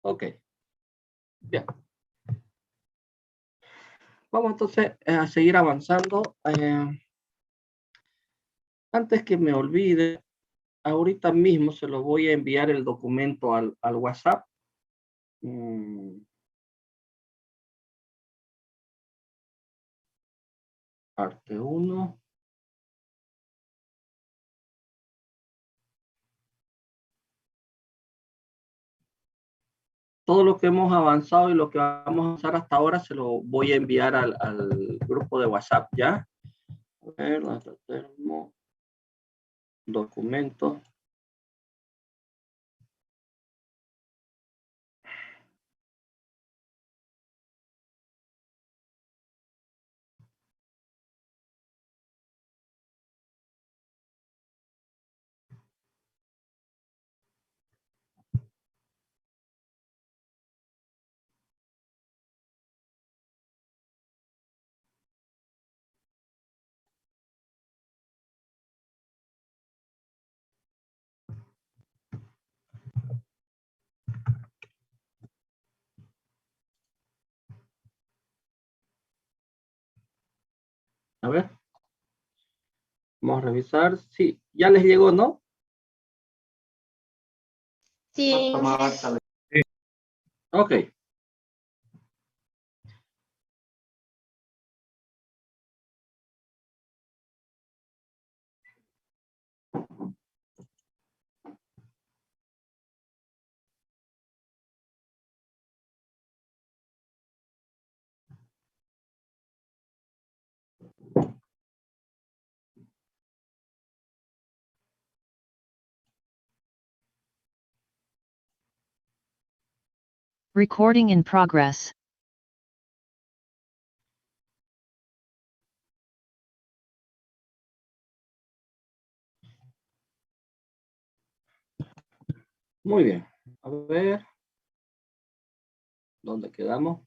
Ok, bien. Vamos entonces a seguir avanzando. Antes que me olvide, ahorita mismo se lo voy a enviar el documento al WhatsApp. Parte 1. Todo lo que hemos avanzado y lo que vamos a avanzar hasta ahora se lo voy a enviar al grupo de WhatsApp, ¿ya? A ver, termo, documento. A ver, vamos a revisar. Sí, ya les llegó, ¿no? Sí. Ok. Recording in progress. Muy bien. A ver. ¿Dónde quedamos?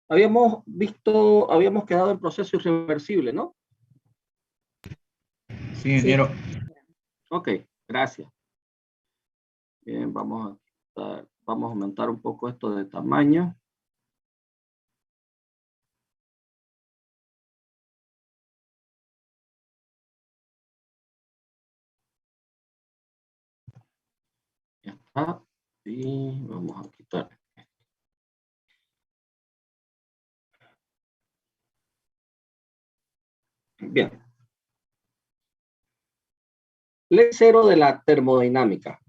Habíamos quedado en proceso irreversible, ¿no? Sí, ingeniero. Ok, gracias. Bien, vamos a aumentar un poco esto de tamaño. Ya está. Y vamos a quitar. Bien. Ley 0 de la termodinámica.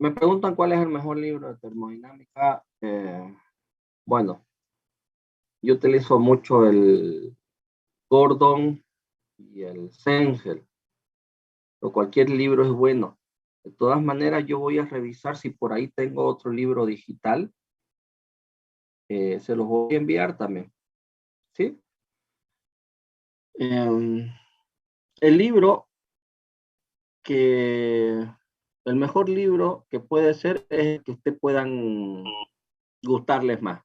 Me preguntan cuál es el mejor libro de termodinámica. Bueno, yo utilizo mucho el Gordon y el Cengel, pero cualquier libro es bueno. De todas maneras, yo voy a revisar si por ahí tengo otro libro digital. Se los voy a enviar también. ¿Sí? El libro el mejor libro que puede ser es el que usted puedan gustarles más.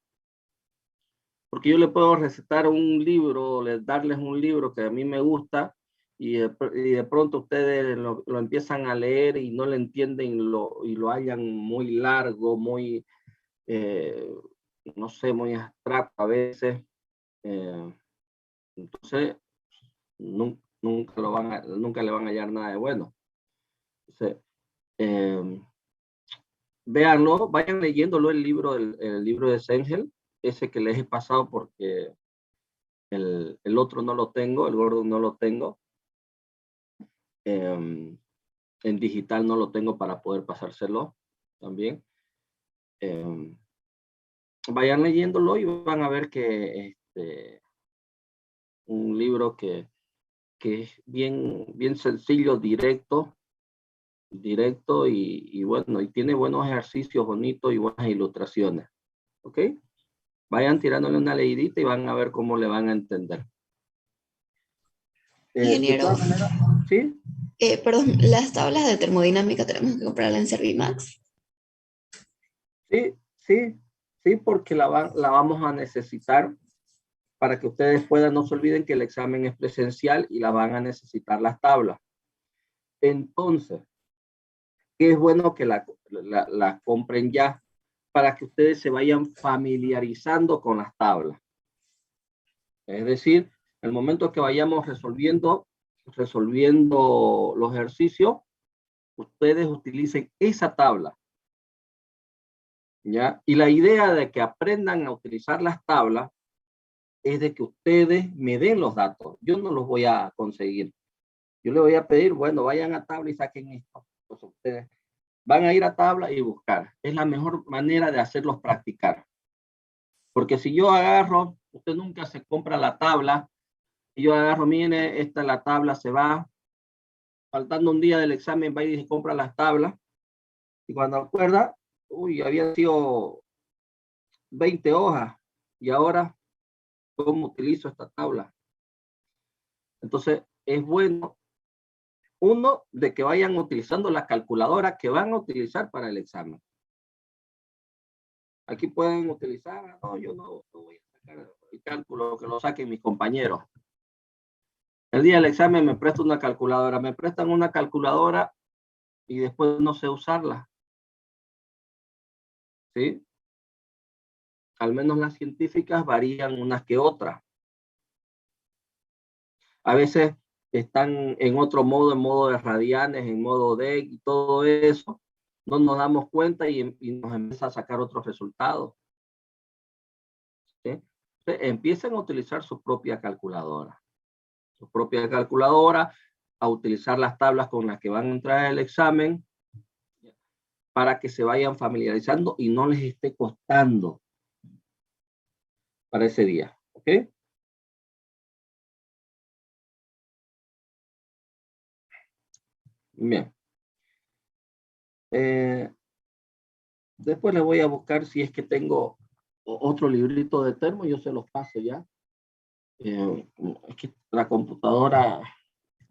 Porque yo le puedo recetar un libro, darles un libro que a mí me gusta y de pronto ustedes lo empiezan a leer y no le entienden y lo hallan muy largo, muy, no sé, muy abstracto a veces. Entonces, nunca le van a hallar nada de bueno. Entonces, véanlo, vayan leyéndolo el libro de Sengel, ese que les he pasado porque el otro no lo tengo, el gordo no lo tengo. En digital no lo tengo para poder pasárselo también. Vayan leyéndolo y van a ver que un libro que es bien sencillo, directo y bueno, y tiene buenos ejercicios bonitos y buenas ilustraciones. ¿Ok? Vayan tirándole una leidita y van a ver cómo le van a entender. De Ingeniero, todas maneras, ¿sí? perdón, las tablas de termodinámica tenemos que comprarlas en Servimax. Sí, porque la vamos a necesitar para que ustedes puedan, no se olviden que el examen es presencial y la van a necesitar las tablas. Entonces, es bueno que la compren ya para que ustedes se vayan familiarizando con las tablas. Es decir, el momento que vayamos resolviendo los ejercicios, ustedes utilicen esa tabla. ¿Ya? Y la idea de que aprendan a utilizar las tablas es de que ustedes me den los datos. Yo no los voy a conseguir. Yo les voy a pedir, bueno, vayan a tabla y saquen esto. Entonces ustedes van a ir a tabla y buscar. Es la mejor manera de hacerlos practicar. Porque si yo agarro, usted nunca se compra la tabla, y yo agarro, mire, esta es la tabla, se va, faltando un día del examen, va y se compra las tablas, y cuando acuerda, uy, había sido 20 hojas, y ahora, ¿cómo utilizo esta tabla? Entonces, es bueno, uno, de que vayan utilizando la calculadora que van a utilizar para el examen. Aquí pueden utilizar, no, yo no voy a sacar el cálculo, que lo saquen mis compañeros. El día del examen me prestan una calculadora, me prestan una calculadora y después no sé usarla, ¿sí? Al menos las científicas varían unas que otras. A veces están en otro modo, en modo de radianes, en modo de y todo eso. No nos damos cuenta y nos empieza a sacar otros resultados. ¿Sí? Entonces, empiecen a utilizar su propia calculadora. Su propia calculadora, a utilizar las tablas con las que van a entrar al examen para que se vayan familiarizando y no les esté costando para ese día. ¿Ok? Bien. Después les voy a buscar si es que tengo otro librito de termo, yo se los paso ya. Es que esta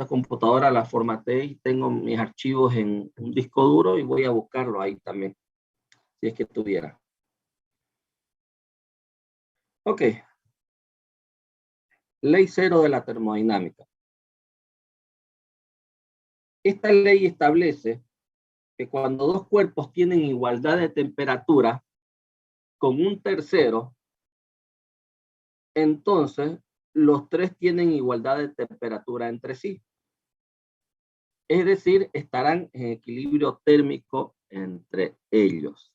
computadora la formateé y tengo mis archivos en un disco duro y voy a buscarlo ahí también, si es que tuviera. Ok, ley cero de la termodinámica. Esta ley establece que cuando dos cuerpos tienen igualdad de temperatura con un tercero, entonces los tres tienen igualdad de temperatura entre sí. Es decir, estarán en equilibrio térmico entre ellos.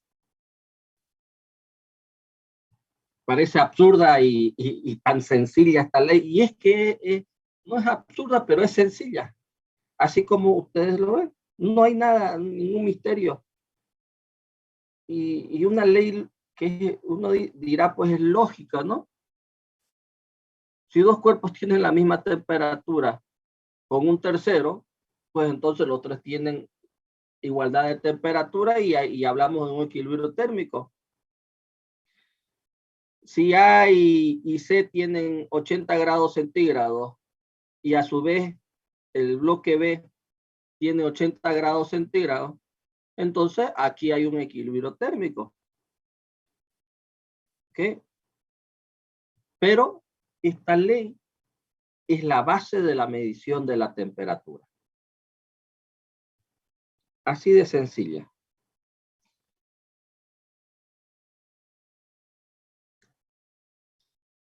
Parece absurda y tan sencilla esta ley, y es que no es absurda, pero es sencilla, así como ustedes lo ven. No hay nada, ningún misterio. Y una ley que uno dirá, pues es lógica, ¿no? Si dos cuerpos tienen la misma temperatura con un tercero, pues entonces los tres tienen igualdad de temperatura y hablamos de un equilibrio térmico. Si A y C tienen 80 grados centígrados y a su vez el bloque B tiene 80 grados centígrados, entonces aquí hay un equilibrio térmico. ¿Ok? Pero esta ley es la base de la medición de la temperatura. Así de sencilla.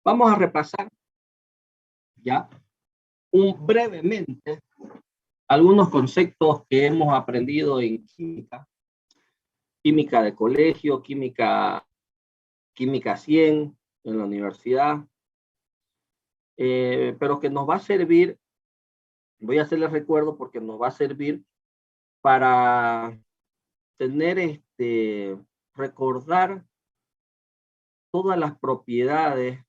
Vamos a repasar ya brevemente algunos conceptos que hemos aprendido en química, química de colegio, química 100 en la universidad, pero que nos va a servir, voy a hacerles recuerdo porque nos va a servir para tener recordar todas las propiedades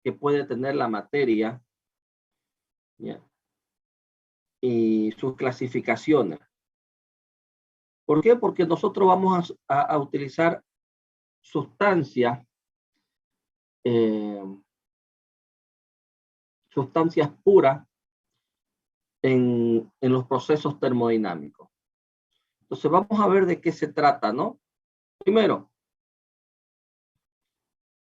que puede tener la materia, ¿ya? Y sus clasificaciones. ¿Por qué? Porque nosotros vamos a utilizar sustancias, sustancias puras en los procesos termodinámicos. Entonces vamos a ver de qué se trata, ¿no? Primero,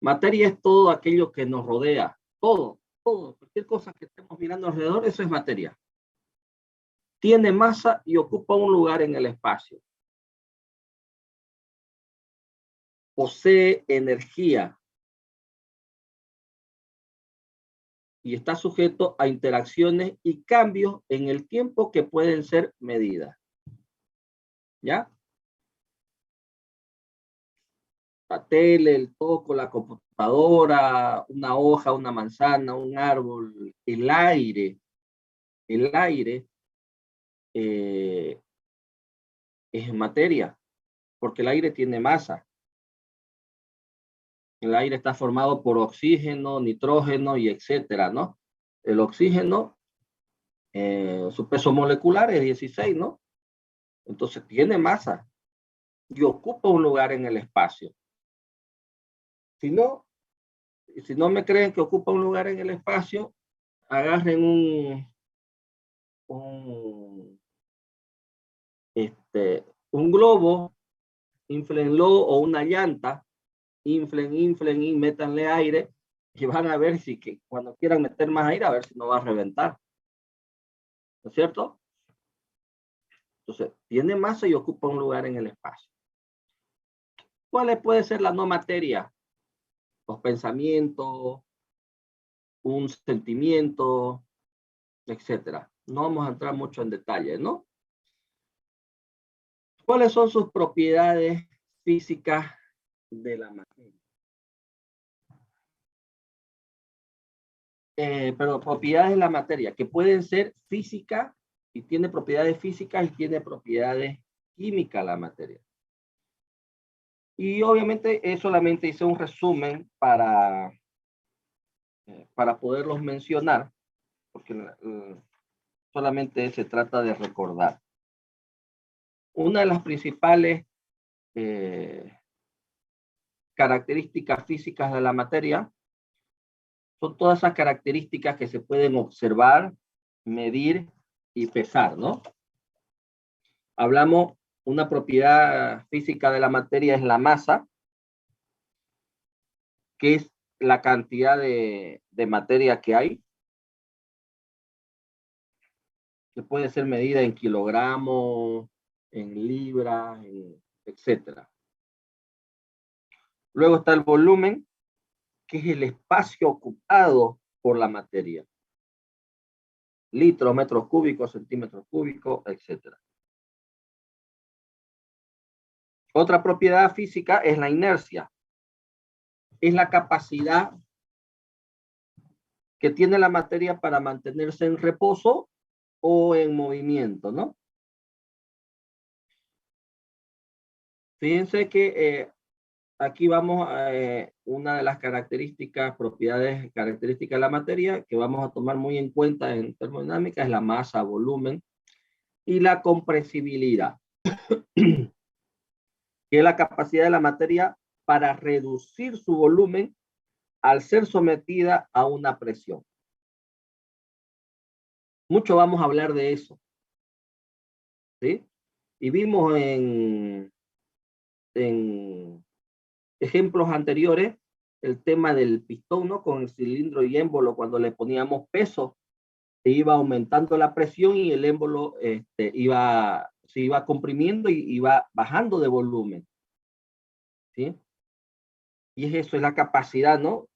materia es todo aquello que nos rodea, todo, cualquier cosa que estemos mirando alrededor, eso es materia. Tiene masa y ocupa un lugar en el espacio. Posee energía y está sujeto a interacciones y cambios en el tiempo que pueden ser medidas. ¿Ya? La tele, el toco, la computadora, una hoja, una manzana, un árbol, el aire es materia, porque el aire tiene masa. El aire está formado por oxígeno, nitrógeno y etcétera, ¿no? El oxígeno, su peso molecular es 16, ¿no? Entonces tiene masa y ocupa un lugar en el espacio. Si no me creen que ocupa un lugar en el espacio, agarren un globo, inflenlo, o una llanta, inflen y métanle aire, y van a ver si que cuando quieran meter más aire, a ver si no va a reventar. ¿No es cierto? Entonces, tiene masa y ocupa un lugar en el espacio. ¿Cuál puede ser la no materia? Los pensamientos, un sentimiento, etcétera. No vamos a entrar mucho en detalle, ¿no? ¿Cuáles son sus propiedades físicas de la materia? Perdón, propiedades de la materia, que pueden ser físicas, y tiene propiedades físicas y tiene propiedades químicas la materia. Y obviamente solamente hice un resumen para poderlos mencionar, porque solamente se trata de recordar. Una de las principales características físicas de la materia son todas esas características que se pueden observar, medir y pesar, ¿no? Hablamos, una propiedad física de la materia es la masa, que es la cantidad de materia que hay, que puede ser medida en kilogramos, en libras, etcétera. Luego está el volumen, que es el espacio ocupado por la materia. Litros, metros cúbicos, centímetros cúbicos, etcétera. Otra propiedad física es la inercia. Es la capacidad que tiene la materia para mantenerse en reposo o en movimiento, ¿no? Fíjense que aquí vamos a una de las características, características de la materia que vamos a tomar muy en cuenta en termodinámica es la masa, volumen y la compresibilidad, que es la capacidad de la materia para reducir su volumen al ser sometida a una presión. Mucho vamos a hablar de eso, ¿sí? Y vimos en ejemplos anteriores el tema del pistón, ¿no? Con el cilindro y émbolo, cuando le poníamos peso, se iba aumentando la presión y el émbolo se iba comprimiendo y iba bajando de volumen, ¿sí? Y eso es la capacidad, ¿no?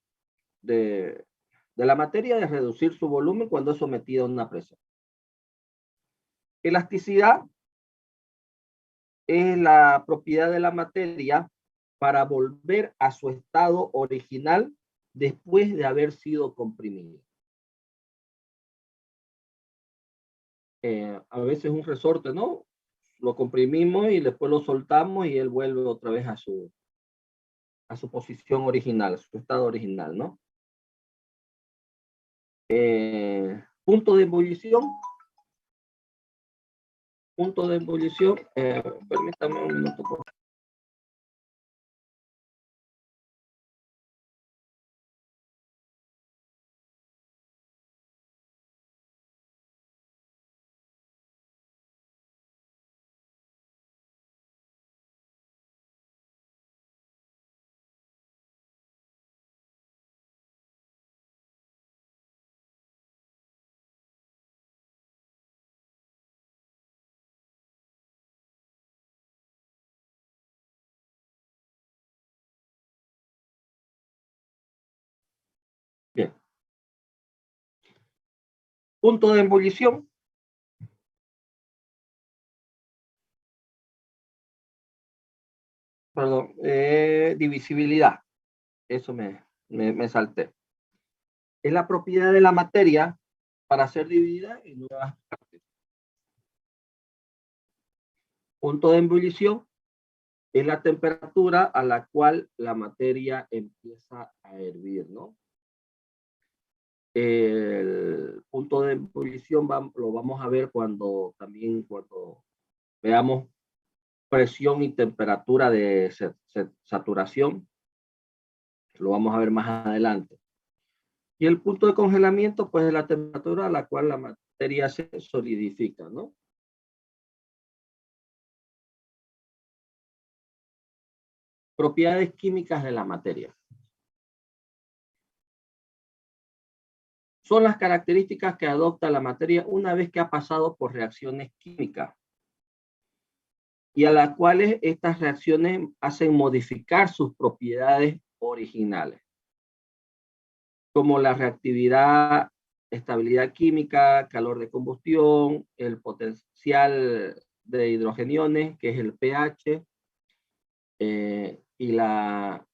De la materia de reducir su volumen cuando es sometida a una presión. Elasticidad es la propiedad de la materia para volver a su estado original después de haber sido comprimido. A veces un resorte, ¿no? Lo comprimimos y después lo soltamos y él vuelve otra vez a su posición original, a su estado original, ¿no? Punto de ebullición. Punto de ebullición. Permítame un minuto, por favor. Bien. Punto de ebullición. Perdón. Divisibilidad. Eso me salté. Es la propiedad de la materia para ser dividida en nuevas partes. Punto de ebullición es la temperatura a la cual la materia empieza a hervir, ¿no? El punto de ebullición lo vamos a ver cuando veamos presión y temperatura de saturación. Lo vamos a ver más adelante. Y el punto de congelamiento, pues es la temperatura a la cual la materia se solidifica, ¿no? Propiedades químicas de la materia. Son las características que adopta la materia una vez que ha pasado por reacciones químicas y a las cuales estas reacciones hacen modificar sus propiedades originales, como la reactividad, estabilidad química, calor de combustión, el potencial de hidrogeniones, que es el pH, y la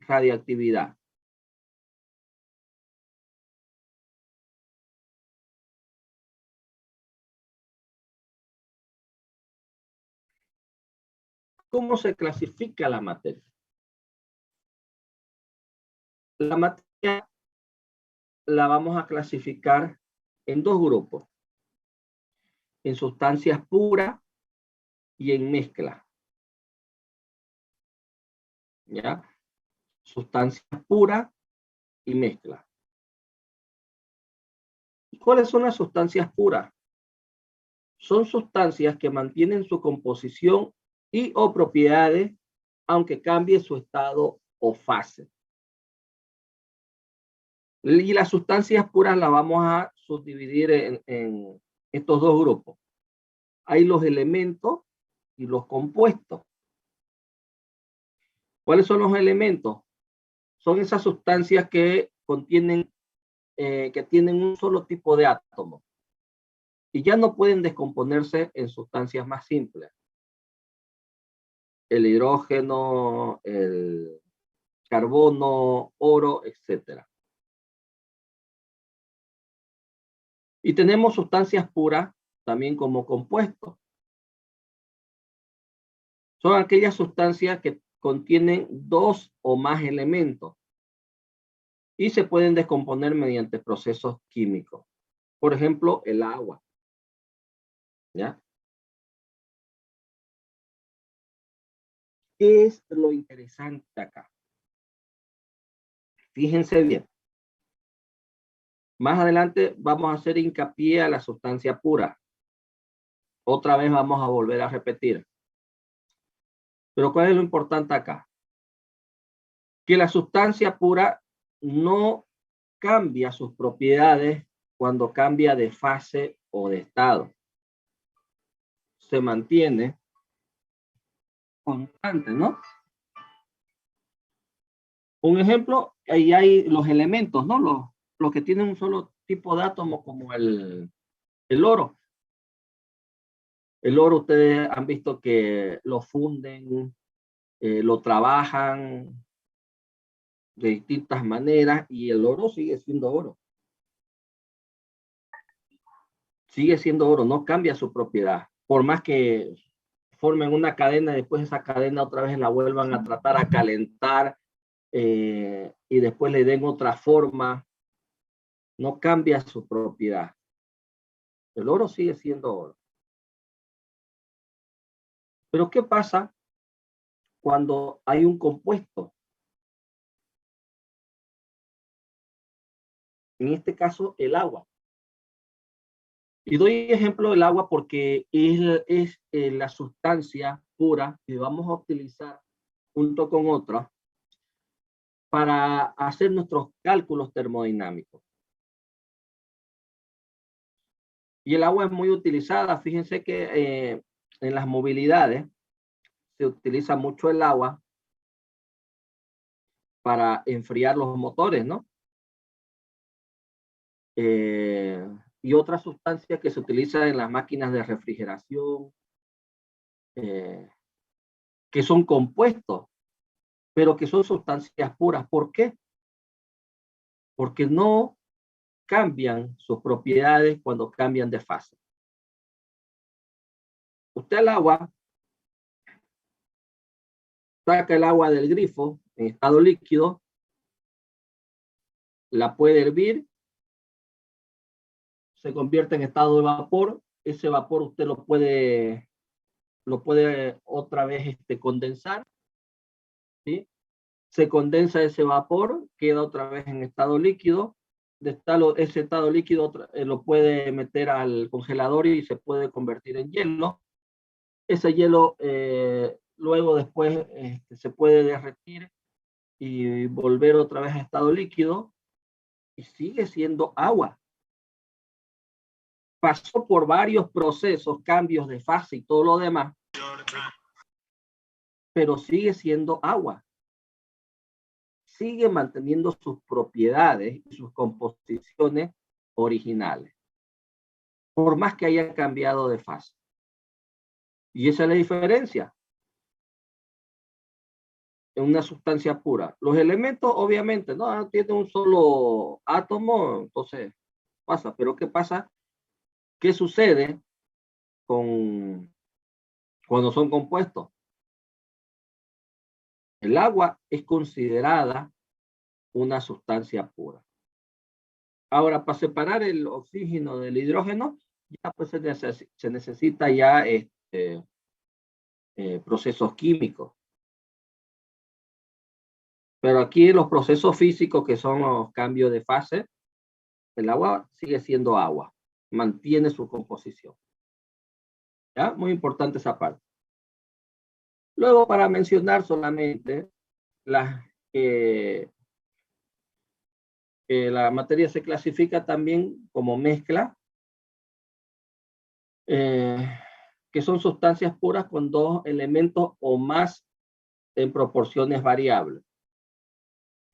radiactividad. ¿Cómo se clasifica la materia? La materia la vamos a clasificar en dos grupos, en sustancias puras y en mezcla. ¿Ya? Sustancias puras y mezcla. ¿Y cuáles son las sustancias puras? Son sustancias que mantienen su composición y o propiedades aunque cambie su estado o fase. Y las sustancias puras las vamos a subdividir en estos dos grupos. Hay los elementos y los compuestos. ¿Cuáles son los elementos? Son esas sustancias que contienen, que tienen un solo tipo de átomo y ya no pueden descomponerse en sustancias más simples. El hidrógeno, el carbono, oro, etc. Y tenemos sustancias puras también como compuestos. Son aquellas sustancias que contienen dos o más elementos y se pueden descomponer mediante procesos químicos. Por ejemplo, el agua. ¿Ya? ¿Qué es lo interesante acá? Fíjense bien. Más adelante vamos a hacer hincapié a la sustancia pura. Otra vez vamos a volver a repetir. Pero ¿cuál es lo importante acá? Que la sustancia pura no cambia sus propiedades cuando cambia de fase o de estado. Se mantiene constante, ¿no? Un ejemplo, ahí hay los elementos, ¿no? Los que tienen un solo tipo de átomo, como el oro. El oro ustedes han visto que lo funden, lo trabajan de distintas maneras y el oro sigue siendo oro. Sigue siendo oro, no cambia su propiedad. Por más que formen una cadena, después esa cadena otra vez la vuelvan a tratar a calentar y después le den otra forma, no cambia su propiedad. El oro sigue siendo oro. Pero ¿qué pasa cuando hay un compuesto? En este caso, el agua. Y doy ejemplo del agua porque es la sustancia pura que vamos a utilizar junto con otra para hacer nuestros cálculos termodinámicos. Y el agua es muy utilizada. Fíjense que en las movilidades se utiliza mucho el agua para enfriar los motores, ¿no? Y otras sustancias que se utilizan en las máquinas de refrigeración, que son compuestos, pero que son sustancias puras. ¿Por qué? Porque no cambian sus propiedades cuando cambian de fase. Usted el agua, saca el agua del grifo en estado líquido, la puede hervir, se convierte en estado de vapor. Ese vapor usted lo puede otra vez condensar, ¿sí? Se condensa ese vapor, queda otra vez en estado líquido. Ese estado líquido lo puede meter al congelador y se puede convertir en hielo. Ese hielo luego después se puede derretir y volver otra vez a estado líquido y sigue siendo agua. Pasó por varios procesos, cambios de fase y todo lo demás, pero sigue siendo agua. Sigue manteniendo sus propiedades y sus composiciones originales, por más que haya cambiado de fase. Y esa es la diferencia en una sustancia pura. Los elementos, obviamente, no tienen un solo átomo, entonces pasa. Pero ¿qué pasa? ¿Qué sucede cuando son compuestos? El agua es considerada una sustancia pura. Ahora, para separar el oxígeno del hidrógeno, ya pues se necesita ya procesos químicos. Pero aquí los procesos físicos, que son los cambios de fase, el agua sigue siendo agua, mantiene su composición. ¿Ya? Muy importante esa parte. Luego, para mencionar solamente la materia se clasifica también como mezcla, que son sustancias puras con dos elementos o más en proporciones variables.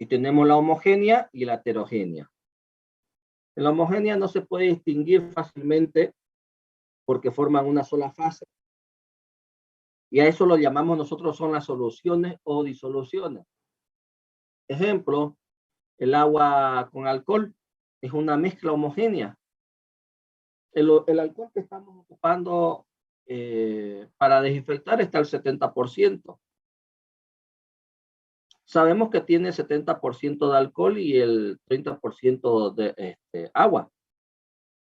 Y tenemos la homogénea y la heterogénea. En la homogénea no se puede distinguir fácilmente porque forman una sola fase. Y a eso lo llamamos nosotros son las soluciones o disoluciones. Ejemplo, el agua con alcohol es una mezcla homogénea. El alcohol que estamos ocupando para desinfectar está al 70%. Sabemos que tiene 70% de alcohol y el 30% de agua.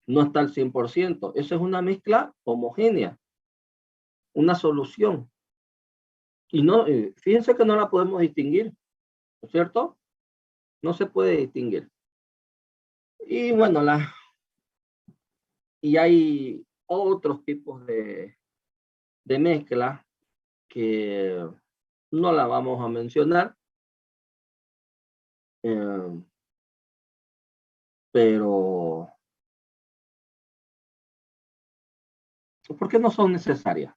No está al 100%. Eso es una mezcla homogénea, una solución. Y no, fíjense que no la podemos distinguir, ¿no es cierto? No se puede distinguir. Y bueno, y hay otros tipos de mezcla que no la vamos a mencionar, pero ¿por qué no son necesarias?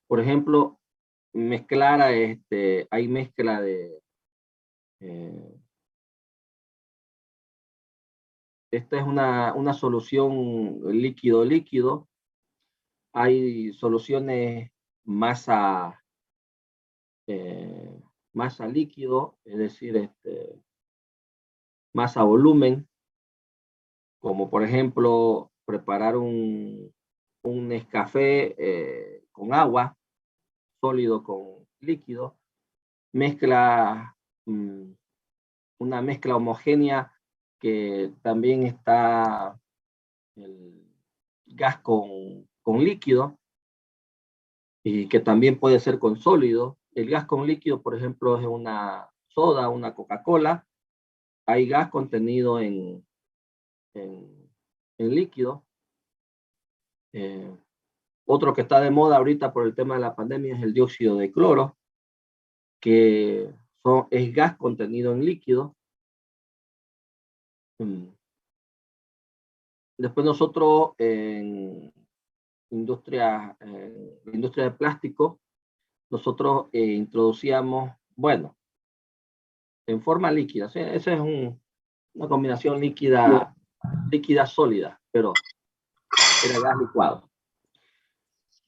Por ejemplo, mezclar hay mezcla de esta es una solución líquido-líquido. Hay soluciones masa líquido, es decir, masa volumen, como por ejemplo preparar un Nescafé con agua, sólido con líquido, mezcla una mezcla homogénea que también está el gas con líquido y que también puede ser con sólido. El gas con líquido, por ejemplo, es una soda, una Coca-Cola. Hay gas contenido en líquido. Otro que está de moda ahorita por el tema de la pandemia es el dióxido de cloro, que es gas contenido en líquido. Después nosotros en la industria de plástico, nosotros introducíamos, bueno, en forma líquida, ¿sí? Esa es una combinación líquida sólida, pero era gas licuado.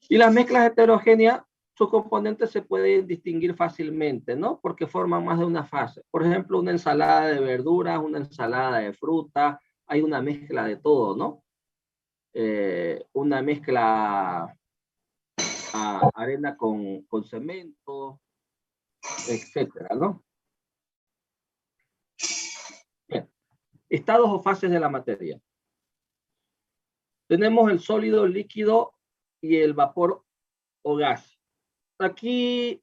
Y las mezclas heterogéneas, sus componentes se pueden distinguir fácilmente, ¿no? Porque forman más de una fase. Por ejemplo, una ensalada de verduras, una ensalada de fruta, hay una mezcla de todo, ¿no? Una mezcla arena con cemento, etcétera, ¿no? Bien. Estados o fases de la materia. Tenemos el sólido, el líquido y el vapor o gas. Aquí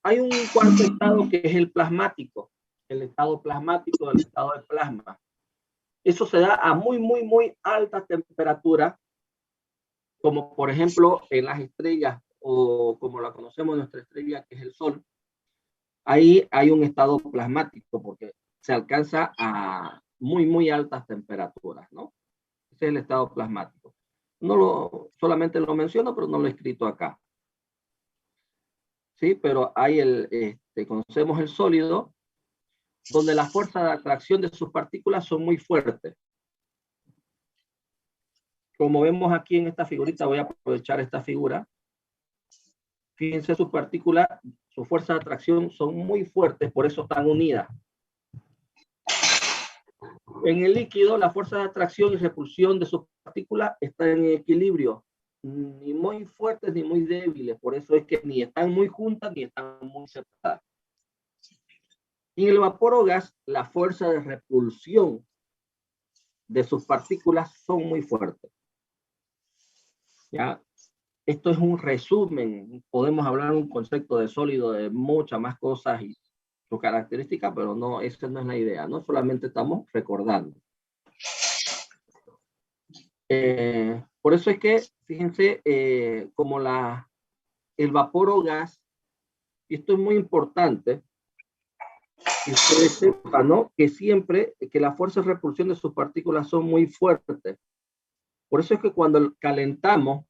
hay un cuarto estado que es el plasmático, el estado plasmático, el estado de plasma. Eso se da a muy alta temperatura, como por ejemplo en las estrellas o como la conocemos nuestra estrella, que es el Sol. Ahí hay un estado plasmático porque se alcanza a muy altas temperaturas, ¿no? Ese es el estado plasmático. Solamente lo menciono, pero no lo he escrito acá. Sí, pero hay conocemos el sólido, donde las fuerzas de atracción de sus partículas son muy fuertes. Como vemos aquí en esta figurita, voy a aprovechar esta figura. Fíjense, sus partículas, sus fuerzas de atracción son muy fuertes, por eso están unidas. En el líquido, la fuerza de atracción y repulsión de sus partículas están en equilibrio, ni muy fuertes ni muy débiles, por eso es que ni están muy juntas ni están muy separadas. Y en el vapor o gas, la fuerza de repulsión de sus partículas son muy fuertes. ¿Ya? Esto es un resumen, podemos hablar un concepto de sólido de muchas más cosas y sus características, pero no, esa no es la idea, no solamente estamos recordando. Por eso es que, fíjense, como el vapor o gas, y esto es muy importante, que ustedes sepan, ¿no? Que siempre, que las fuerzas de repulsión de sus partículas son muy fuertes. Por eso es que cuando calentamos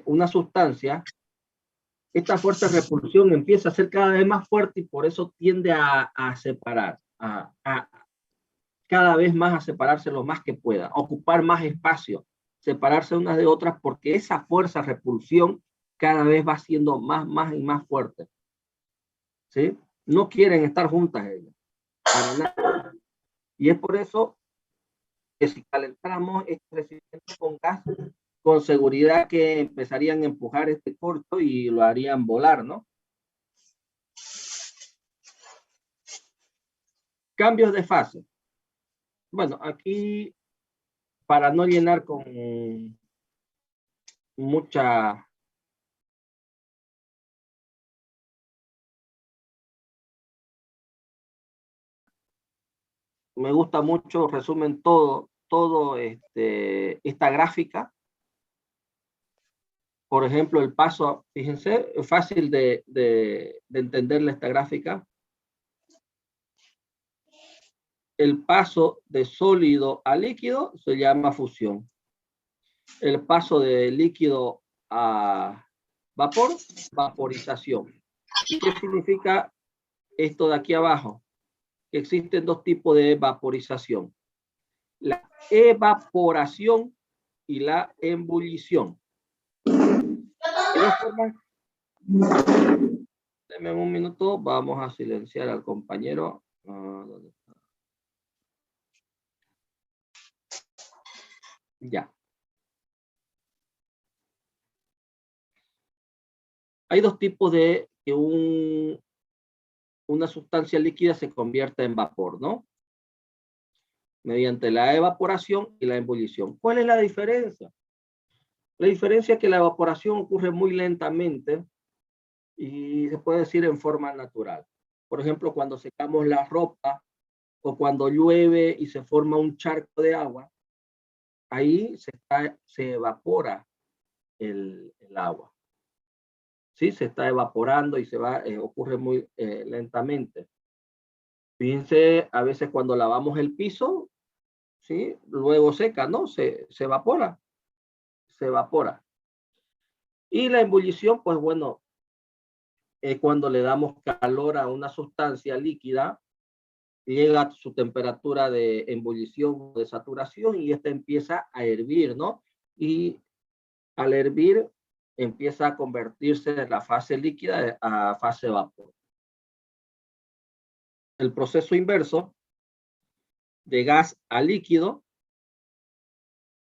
una sustancia, esta fuerza de repulsión empieza a ser cada vez más fuerte y por eso tiende a separar, cada vez más a separarse lo más que pueda, ocupar más espacio, separarse unas de otras porque esa fuerza de repulsión cada vez va siendo más y más fuerte. ¿Sí? No quieren estar juntas ellas, para nada. Y es por eso que si calentamos este recipiente con gas, con seguridad que empezarían a empujar este corcho y lo harían volar, ¿no? Cambios de fase. Bueno, aquí, para no llenar con mucha... Me gusta mucho, resumen todo esta gráfica. Por ejemplo, el paso, fíjense, es fácil de entenderle esta gráfica. El paso de sólido a líquido se llama fusión. El paso de líquido a vapor, vaporización. ¿Y qué significa esto de aquí abajo? Que existen dos tipos de vaporización. La evaporación y la ebullición. Denme un minuto, vamos a silenciar al compañero. Ya. Hay dos tipos de que una sustancia líquida se convierte en vapor, ¿no? Mediante la evaporación y la ebullición. ¿Cuál es la diferencia? La diferencia es que la evaporación ocurre muy lentamente y se puede decir en forma natural. Por ejemplo, cuando secamos la ropa o cuando llueve y se forma un charco de agua, ahí se evapora el agua. ¿Sí? Se está evaporando y ocurre muy lentamente. Fíjense, a veces cuando lavamos el piso, ¿sí? Luego seca, ¿no? Se evapora, se evapora. Y la ebullición, pues bueno, es cuando le damos calor a una sustancia líquida, llega a su temperatura de ebullición o de saturación y esta empieza a hervir, ¿no? Y al hervir empieza a convertirse de la fase líquida a fase vapor. El proceso inverso de gas a líquido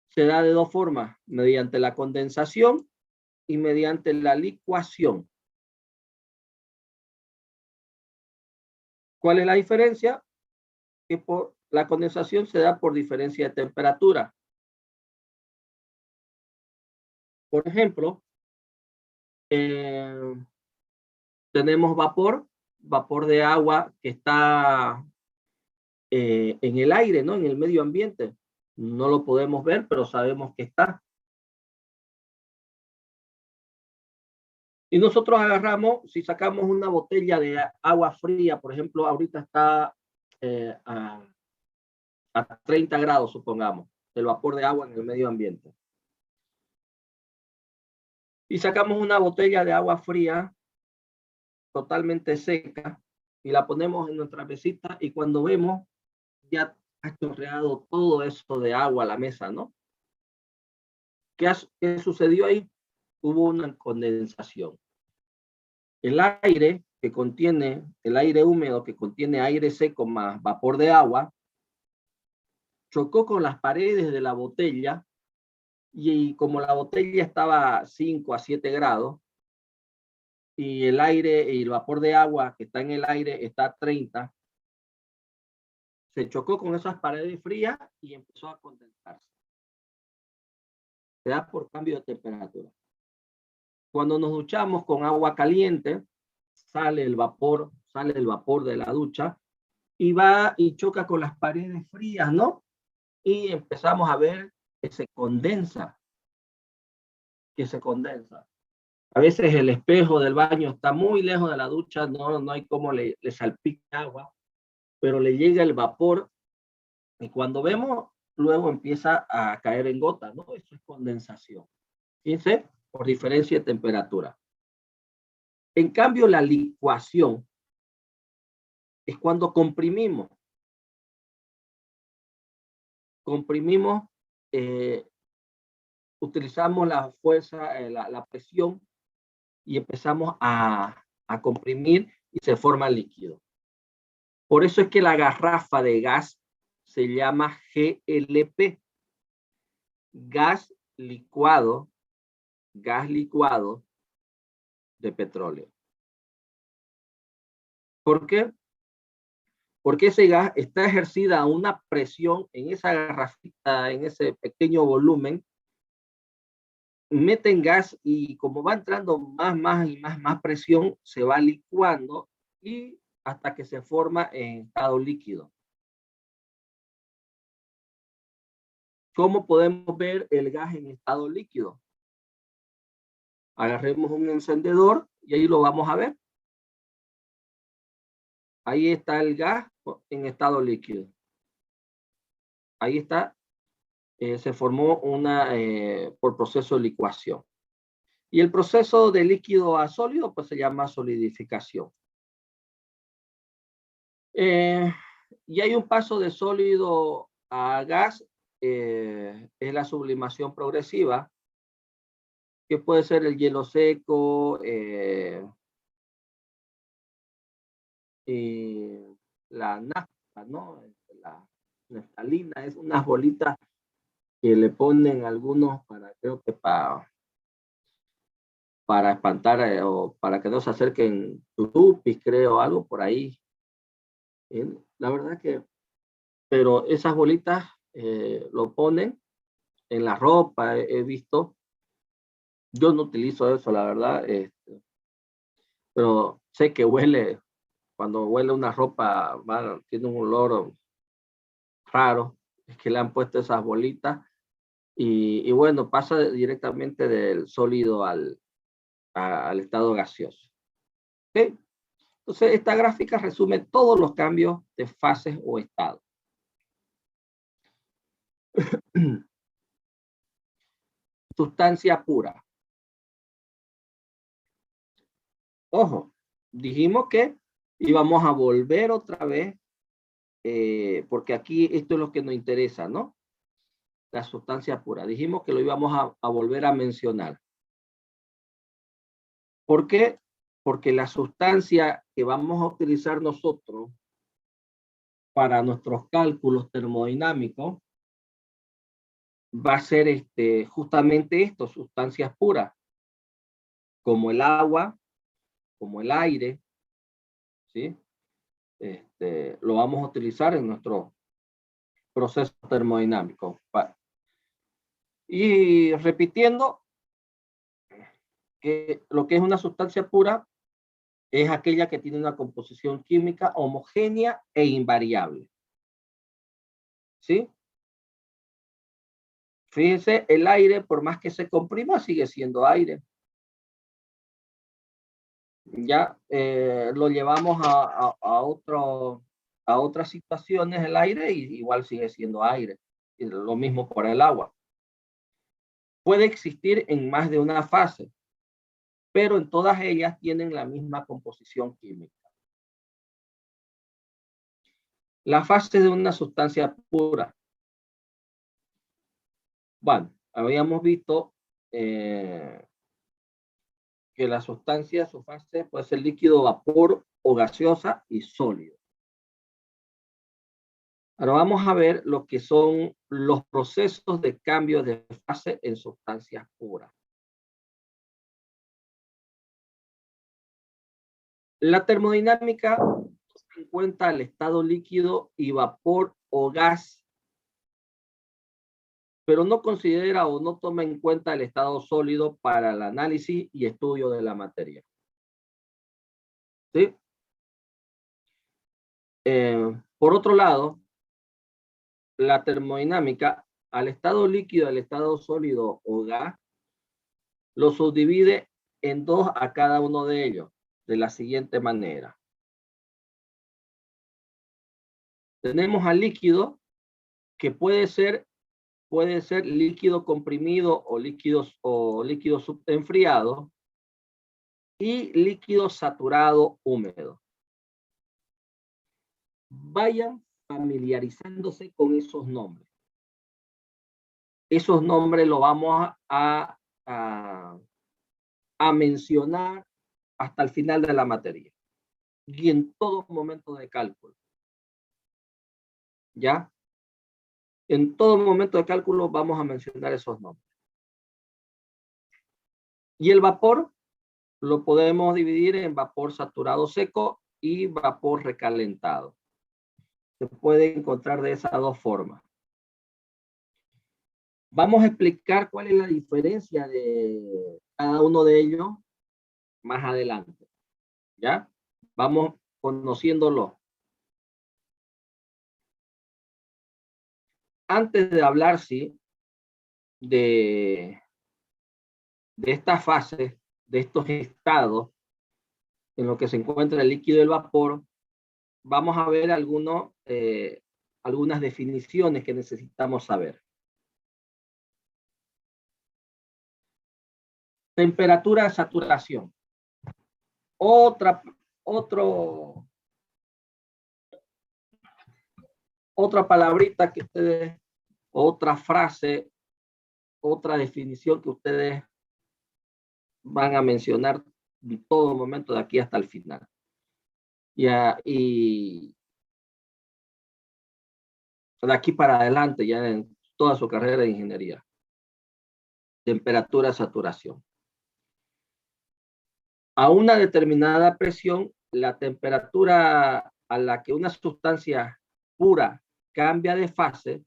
se da de dos formas, mediante la condensación y mediante la licuación. ¿Cuál es la diferencia? Que la condensación se da por diferencia de temperatura. Por ejemplo, tenemos vapor de agua que está en el aire, ¿no? En el medio ambiente. No lo podemos ver, pero sabemos que está. Y nosotros agarramos, si sacamos una botella de agua fría, por ejemplo, ahorita está a 30 grados, supongamos, el vapor de agua en el medio ambiente. Y sacamos una botella de agua fría totalmente seca y la ponemos en nuestra mesita y cuando vemos ya ha chorreado todo eso de agua a la mesa, ¿no? ¿Qué sucedió ahí? Hubo una condensación. El aire el aire húmedo que contiene aire seco más vapor de agua, chocó con las paredes de la botella y como la botella estaba a 5 a 7 grados y el aire y el vapor de agua que está en el aire está a 30, se chocó con esas paredes frías y empezó a condensarse. Se da por cambio de temperatura. Cuando nos duchamos con agua caliente, sale el vapor de la ducha y va y choca con las paredes frías, ¿no? Y empezamos a ver que se condensa, A veces el espejo del baño está muy lejos de la ducha, no hay cómo le salpique agua, pero le llega el vapor y cuando vemos, luego empieza a caer en gotas, ¿no? Eso es condensación. Fíjense, por diferencia de temperatura. En cambio, la licuación es cuando comprimimos. Eh, utilizamos la fuerza, la presión y empezamos a comprimir y se forma líquido. Por eso es que la garrafa de gas se llama GLP, gas licuado de petróleo. ¿Por qué? Porque ese gas está ejercida una presión en esa garrafita, en ese pequeño volumen, meten gas y como va entrando más presión, se va licuando y hasta que se forma en estado líquido. ¿Cómo podemos ver el gas en estado líquido? Agarremos un encendedor y ahí lo vamos a ver. Ahí está el gas en estado líquido. Ahí está, se formó por proceso de licuación. Y el proceso de líquido a sólido, pues se llama solidificación. Y hay un paso de sólido a gas, es la sublimación progresiva, que puede ser el hielo seco, y la nafta, ¿no? La naftalina, es unas bolitas que le ponen algunos creo que para para espantar o para que no se acerquen tutupis, creo, algo por ahí. La verdad que, pero esas bolitas lo ponen en la ropa, he visto. Yo no utilizo eso, la verdad, pero sé que huele, cuando huele una ropa, tiene un olor raro, es que le han puesto esas bolitas y bueno, pasa directamente del sólido al estado gaseoso. ¿Okay? Entonces, esta gráfica resume todos los cambios de fases o estados. Sustancia pura. Ojo, dijimos que íbamos a volver otra vez, porque aquí esto es lo que nos interesa, ¿no? La sustancia pura. Dijimos que lo íbamos a volver a mencionar. ¿Por qué? Porque la sustancia que vamos a utilizar nosotros para nuestros cálculos termodinámicos va a ser justamente esto, sustancias puras, como el agua, como el aire, ¿sí? Lo vamos a utilizar en nuestro proceso termodinámico. Y repitiendo, que lo que es una sustancia pura es aquella que tiene una composición química homogénea e invariable. ¿Sí? Fíjense, el aire, por más que se comprima, sigue siendo aire. Ya lo llevamos a otras situaciones el aire y igual sigue siendo aire. Y lo mismo por el agua. Puede existir en más de una fase, pero en todas ellas tienen la misma composición química. La fase de una sustancia pura. Bueno, habíamos visto que la sustancia, su fase puede ser líquido, vapor o gaseosa y sólido. Ahora vamos a ver lo que son los procesos de cambio de fase en sustancias puras. La termodinámica toma en cuenta el estado líquido y vapor o gas, pero no considera o no toma en cuenta el estado sólido para el análisis y estudio de la materia. ¿Sí? Por otro lado, la termodinámica, al estado líquido, al estado sólido o gas, lo subdivide en dos a cada uno de ellos, de la siguiente manera. Tenemos al líquido, que puede ser líquido comprimido o líquido enfriado, y líquido saturado húmedo. Vayan familiarizándose con esos nombres. Esos nombres los vamos a mencionar hasta el final de la materia y en todo momento de cálculo. ¿Ya? En todo momento de cálculo vamos a mencionar esos nombres. Y el vapor lo podemos dividir en vapor saturado seco y vapor recalentado. Se puede encontrar de esas dos formas. Vamos a explicar cuál es la diferencia de cada uno de ellos más adelante. ¿Ya? Vamos conociéndolo. Antes de hablar, sí, de esta fase, de estos estados en los que se encuentra el líquido y el vapor, vamos a ver algunas definiciones que necesitamos saber. Temperatura de saturación. Otra palabrita que ustedes, otra frase, otra definición que ustedes van a mencionar en todo momento de aquí hasta el final. Y de aquí para adelante, ya en toda su carrera de ingeniería. Temperatura de saturación. A una determinada presión, la temperatura a la que una sustancia pura cambia de fase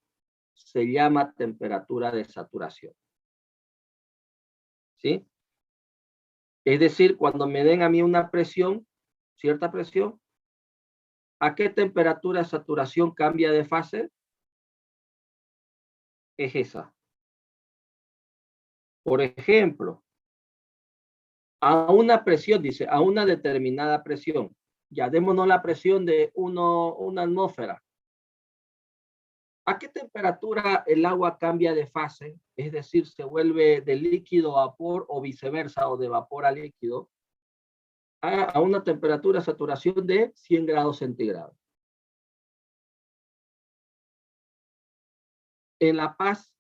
se llama temperatura de saturación. ¿Sí? Es decir, cuando me den a mí una presión, cierta presión, ¿a qué temperatura de saturación cambia de fase? Es esa. Por ejemplo, a una presión, dice, a una determinada presión. Ya démonos la presión de una atmósfera. ¿A qué temperatura el agua cambia de fase? Es decir, se vuelve de líquido a vapor o viceversa, o de vapor a líquido, a una temperatura de saturación de 100 grados centígrados. En La Paz,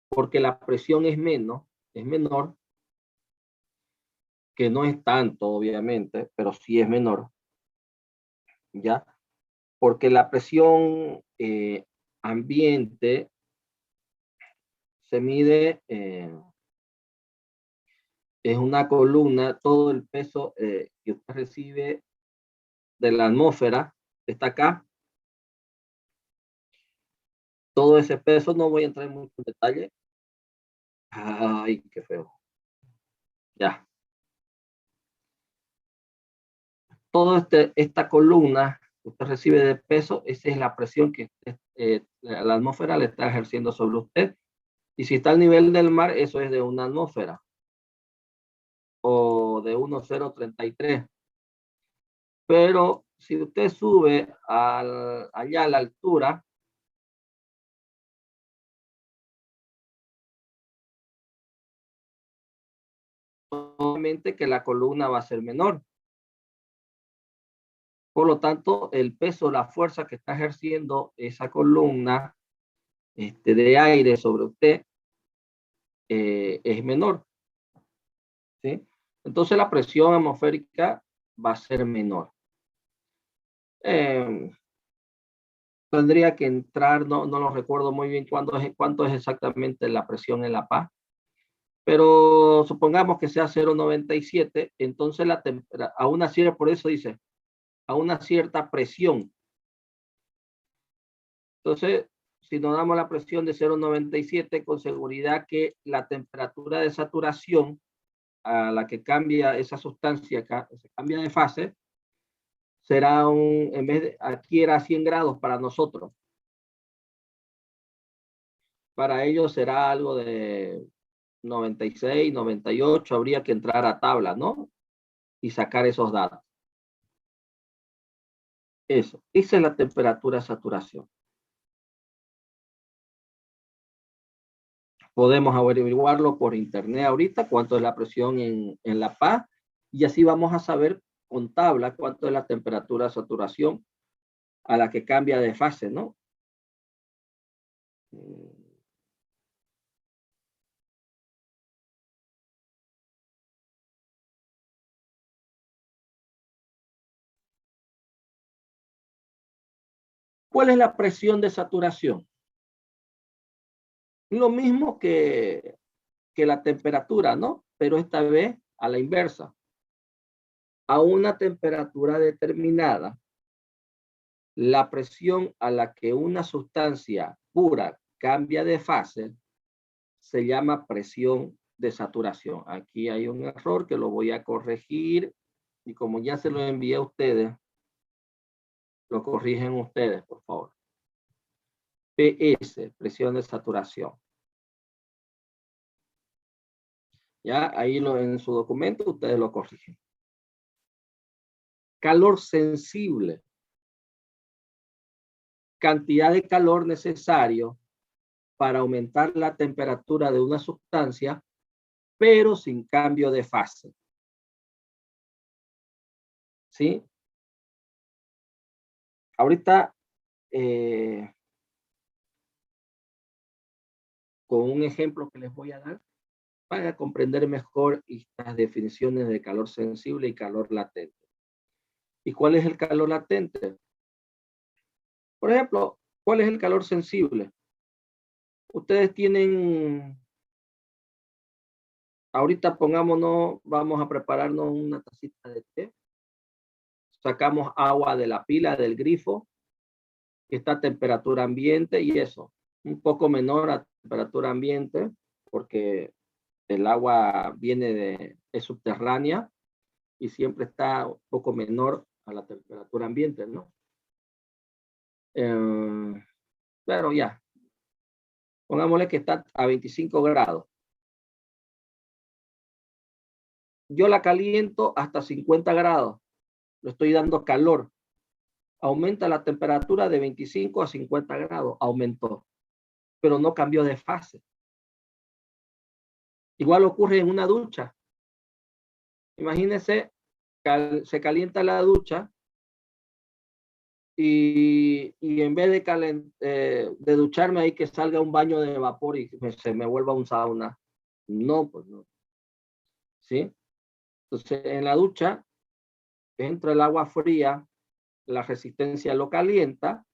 porque la presión es menor, que no es tanto, obviamente, pero sí es menor, ¿ya? Porque la presión ambiente se mide, es una columna, todo el peso que usted recibe de la atmósfera está acá. Todo ese peso, no voy a entrar en mucho detalle. Ay, qué feo. Ya. Todo esta columna que usted recibe de peso, esa es la presión que la atmósfera le está ejerciendo sobre usted. Y si está al nivel del mar, eso es de una atmósfera o de 1,033. Pero si usted sube allá a la altura, obviamente que la columna va a ser menor. Por lo tanto, el peso, la fuerza que está ejerciendo esa columna de aire sobre usted es menor, ¿sí? Entonces la presión atmosférica va a ser menor. Eh, Tendría que entrar, no lo recuerdo muy bien cuánto es exactamente la presión en La Paz, pero supongamos que sea 0,97, entonces a una cierta, por eso dice, a una cierta presión. Entonces, si nos damos la presión de 0,97, con seguridad que la temperatura de saturación a la que cambia esa sustancia, se cambia de fase, será en vez de, aquí era 100 grados para nosotros. Para ellos será algo de 96, 98, habría que entrar a tabla, ¿no? Y sacar esos datos. Esa es la temperatura de saturación. Podemos averiguarlo por internet ahorita, cuánto es la presión en La Paz, y así vamos a saber con tabla cuánto es la temperatura de saturación a la que cambia de fase, ¿no? ¿Cuál es la presión de saturación? Lo mismo que la temperatura, ¿no? Pero esta vez a la inversa. A una temperatura determinada, la presión a la que una sustancia pura cambia de fase se llama presión de saturación. Aquí hay un error que lo voy a corregir y como ya se lo envié a ustedes, lo corrigen ustedes, por favor. PS, presión de saturación. Ya ahí en su documento ustedes lo corrigen. Calor sensible. Cantidad de calor necesario para aumentar la temperatura de una sustancia, pero sin cambio de fase. ¿Sí? Ahorita, con un ejemplo que les voy a dar, para comprender mejor estas definiciones de calor sensible y calor latente. ¿Y cuál es el calor latente? Por ejemplo, ¿cuál es el calor sensible? Ustedes tienen ahorita pongámonos, vamos a prepararnos una tacita de té. Sacamos agua de la pila, del grifo, que está a temperatura ambiente y eso, un poco menor a temperatura ambiente, porque el agua es subterránea y siempre está un poco menor a la temperatura ambiente, ¿no? Pero ya, pongámosle que está a 25 grados. Yo la caliento hasta 50 grados, le estoy dando calor. Aumenta la temperatura de 25 a 50 grados, aumentó, pero no cambió de fase. Igual ocurre en una ducha. Imagínense, se calienta la ducha y en vez de ducharme ahí que salga un baño de vapor y se me vuelva un sauna. No, pues no. ¿Sí? Entonces, en la ducha entra el agua fría, la resistencia lo calienta,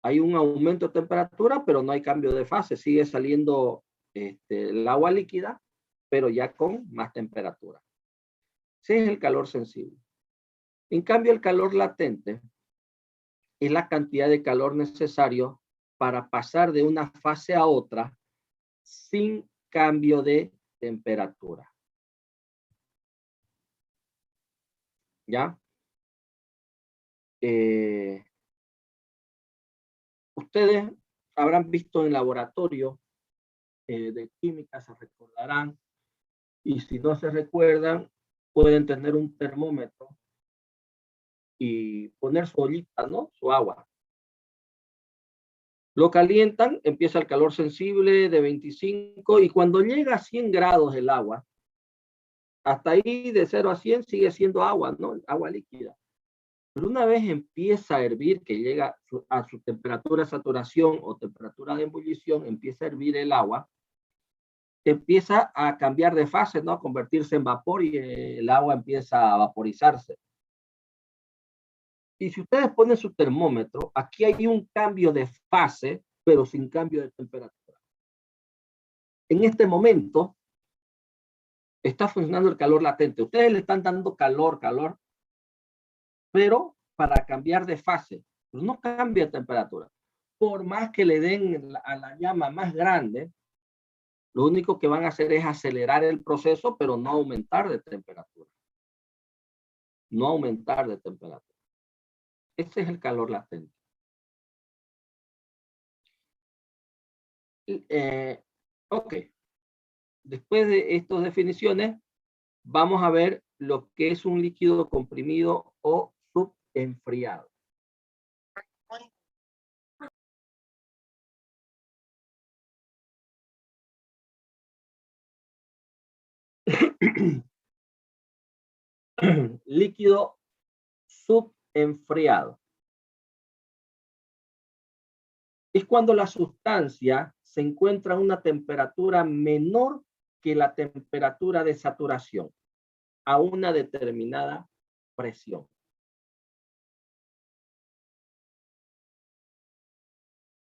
hay un aumento de temperatura, pero no hay cambio de fase, sigue saliendo el agua líquida, pero ya con más temperatura. Ese es el calor sensible. En cambio, el calor latente es la cantidad de calor necesario para pasar de una fase a otra sin cambio de temperatura. ¿Ya? Ustedes habrán visto en laboratorio de química, se recordarán, y si no se recuerdan, pueden tener un termómetro y poner su ollita, ¿no? Su agua. Lo calientan, empieza el calor sensible de 25 y cuando llega a 100 grados el agua, hasta ahí de 0 a 100 sigue siendo agua, ¿no? Agua líquida. Pero una vez empieza a hervir, que llega a su temperatura de saturación o temperatura de ebullición, empieza a hervir el agua, empieza a cambiar de fase, ¿no? A convertirse en vapor y el agua empieza a vaporizarse. Y si ustedes ponen su termómetro, aquí hay un cambio de fase, pero sin cambio de temperatura. En este momento está funcionando el calor latente. Ustedes le están dando calor, pero para cambiar de fase, pues no cambia de temperatura. Por más que le den a la llama más grande, lo único que van a hacer es acelerar el proceso, pero no aumentar de temperatura. No aumentar de temperatura. Ese es el calor latente. Ok. Después de estas definiciones, vamos a ver lo que es un líquido comprimido o subenfriado. Líquido subenfriado. Es cuando la sustancia se encuentra a una temperatura menor que la temperatura de saturación a una determinada presión.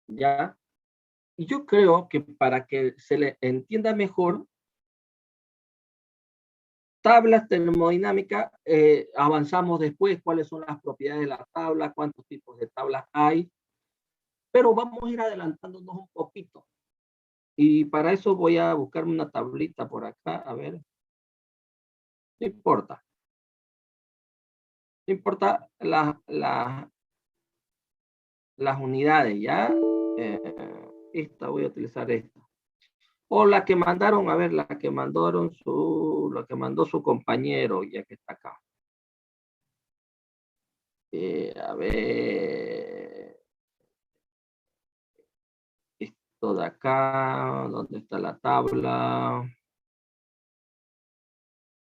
¿Ya? Y yo creo que para que se le entienda mejor, tablas termodinámicas, avanzamos después cuáles son las propiedades de la tabla, cuántos tipos de tablas hay, pero vamos a ir adelantándonos un poquito. Y para eso voy a buscarme una tablita por acá, a ver. No importa. No importa las unidades, ¿ya? Esta voy a utilizar esta. O la que mandaron, a ver, la que mandó su compañero, ya que está acá. A ver. Esto de acá, ¿dónde está la tabla?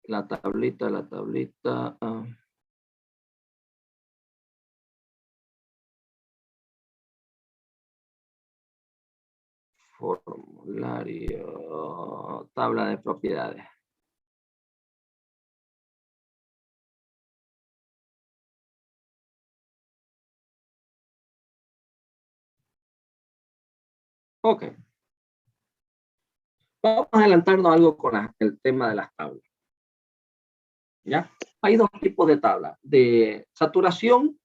La tablita. Formulario, tabla de propiedades. Ok. Vamos a adelantarnos algo con el tema de las tablas. ¿Ya? Hay dos tipos de tablas, de saturación,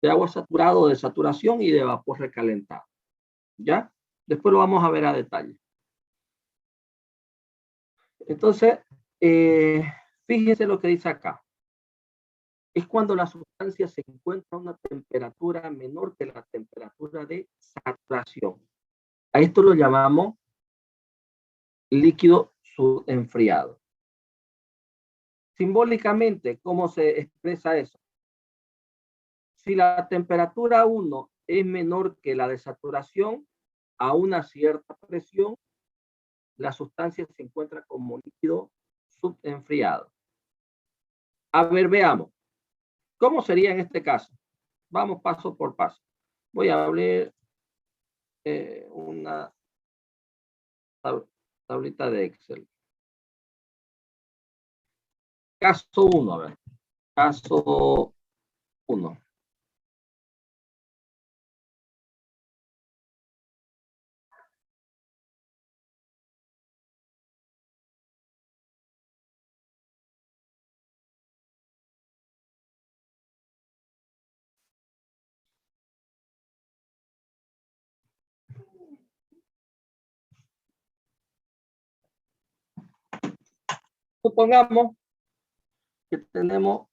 de agua saturado, de saturación y de vapor recalentado. ¿Ya? Después lo vamos a ver a detalle. Entonces, fíjense lo que dice acá. Es cuando la sustancia se encuentra a una temperatura menor que la temperatura de saturación. A esto lo llamamos líquido subenfriado. Simbólicamente, ¿cómo se expresa eso? Si la temperatura 1 es menor que la de saturación, a una cierta presión, la sustancia se encuentra como líquido subenfriado. A ver, veamos. ¿Cómo sería en este caso? Vamos paso por paso. Voy a abrir una tablita de Excel. Caso 1, a ver. Caso 1. Supongamos que tenemos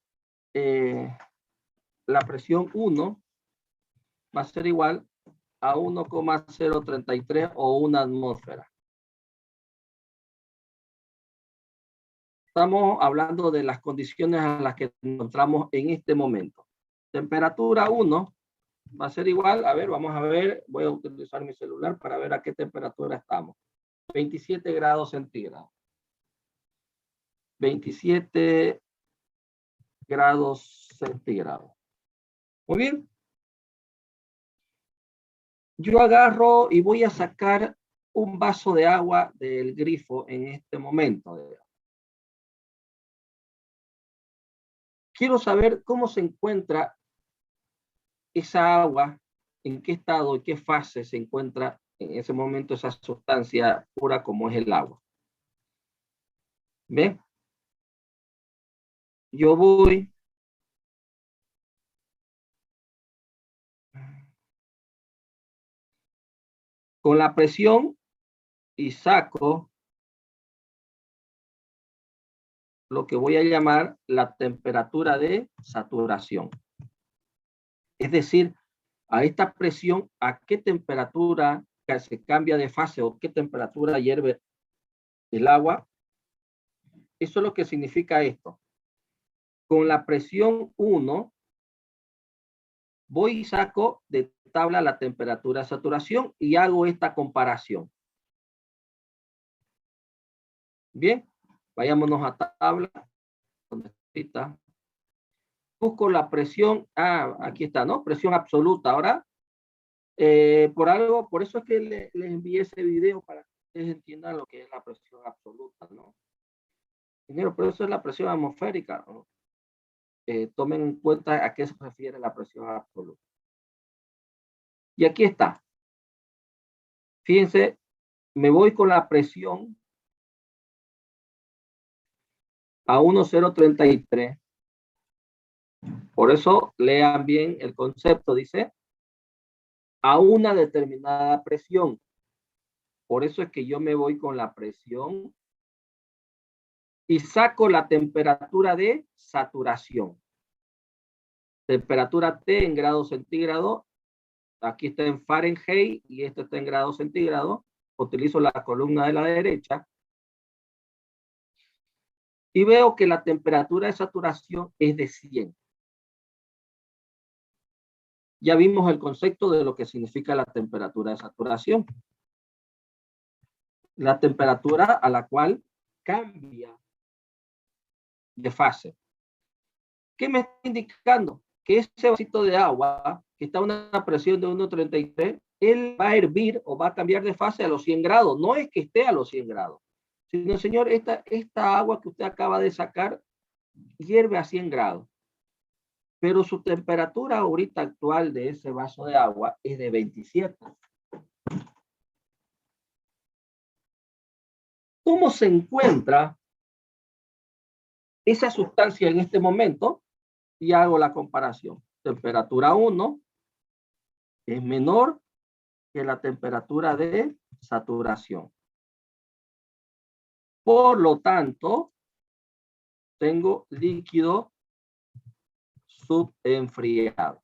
la presión 1 va a ser igual a 1,033 o una atmósfera. Estamos hablando de las condiciones a las que nos encontramos en este momento. Temperatura 1 va a ser igual, a ver, vamos a ver, voy a utilizar mi celular para ver a qué temperatura estamos. 27 grados centígrados. 27 grados centígrados. Muy bien. Yo agarro y voy a sacar un vaso de agua del grifo en este momento. Quiero saber cómo se encuentra esa agua, en qué estado y qué fase se encuentra en ese momento esa sustancia pura como es el agua. ¿Ven? Yo voy con la presión y saco lo que voy a llamar la temperatura de saturación. Es decir, a esta presión, ¿a qué temperatura se cambia de fase o qué temperatura hierve el agua? Eso es lo que significa esto. Con la presión 1, voy y saco de tabla la temperatura de saturación y hago esta comparación. Bien, vayámonos a tabla. ¿Dónde está? Busco la presión. Aquí está, ¿no? Presión absoluta. Ahora, por eso es que les envié ese video para que ustedes entiendan lo que es la presión absoluta, ¿no? Ingeniero, pero eso es la presión atmosférica, ¿no? Tomen en cuenta a qué se refiere la presión absoluta. Y aquí está. Fíjense, me voy con la presión a 1,033. Por eso lean bien el concepto, dice, a una determinada presión. Por eso es que yo me voy con la presión y saco la temperatura de saturación. Temperatura T en grados centígrados. Aquí está en Fahrenheit y esto está en grados centígrados. Utilizo la columna de la derecha. Y veo que la temperatura de saturación es de 100. Ya vimos el concepto de lo que significa la temperatura de saturación. La temperatura a la cual cambia de fase. ¿Qué me está indicando? Que ese vasito de agua, que está a una presión de 1,33, él va a hervir o va a cambiar de fase a los 100 grados. No es que esté a los 100 grados, sino, señor, esta agua que usted acaba de sacar hierve a 100 grados. Pero su temperatura ahorita actual de ese vaso de agua es de 27. ¿Cómo se encuentra esa sustancia en este momento? Y hago la comparación. Temperatura 1 es menor que la temperatura de saturación. Por lo tanto, tengo líquido subenfriado.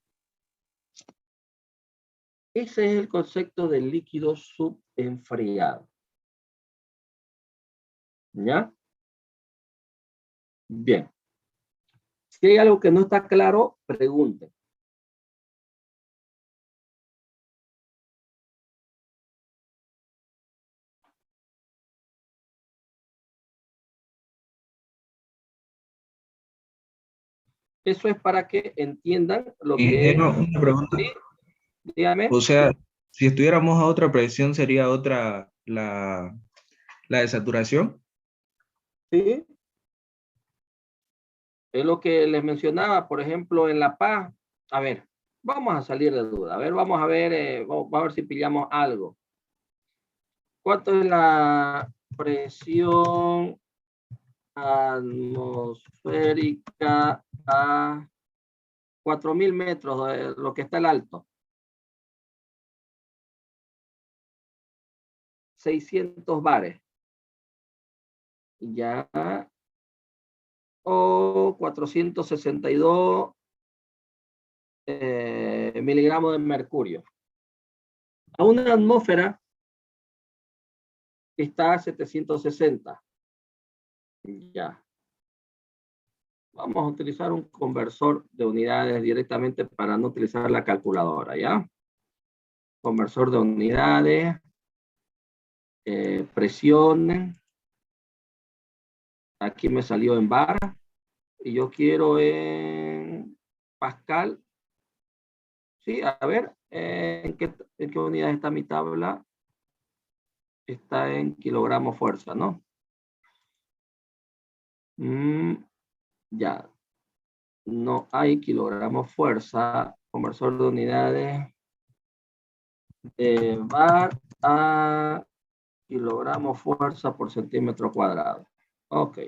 Ese es el concepto del líquido subenfriado. ¿Ya? Bien. Si hay algo que no está claro, pregunten. Eso es para que entiendan lo que es. Una pregunta. Sí, dígame. O sea, si estuviéramos a otra presión, ¿sería otra la de saturación? Sí, es lo que les mencionaba, por ejemplo, en La Paz. A ver, vamos a salir de duda. A ver, vamos a ver, vamos a ver si pillamos algo. ¿Cuánto es la presión atmosférica a 4.000 metros de lo que está el alto? 600 bares. Ya. O 462 miligramos de mercurio. A una atmósfera está a 760. Ya. Vamos a utilizar un conversor de unidades directamente para no utilizar la calculadora, ¿ya? Conversor de unidades, presión. Aquí me salió en bar. Y yo quiero en Pascal. Sí, a ver, ¿en qué unidad está mi tabla? Está en kilogramos fuerza, ¿no? Ya, no hay kilogramos fuerza, conversor de unidades de bar a kilogramos fuerza por centímetro cuadrado. Ok.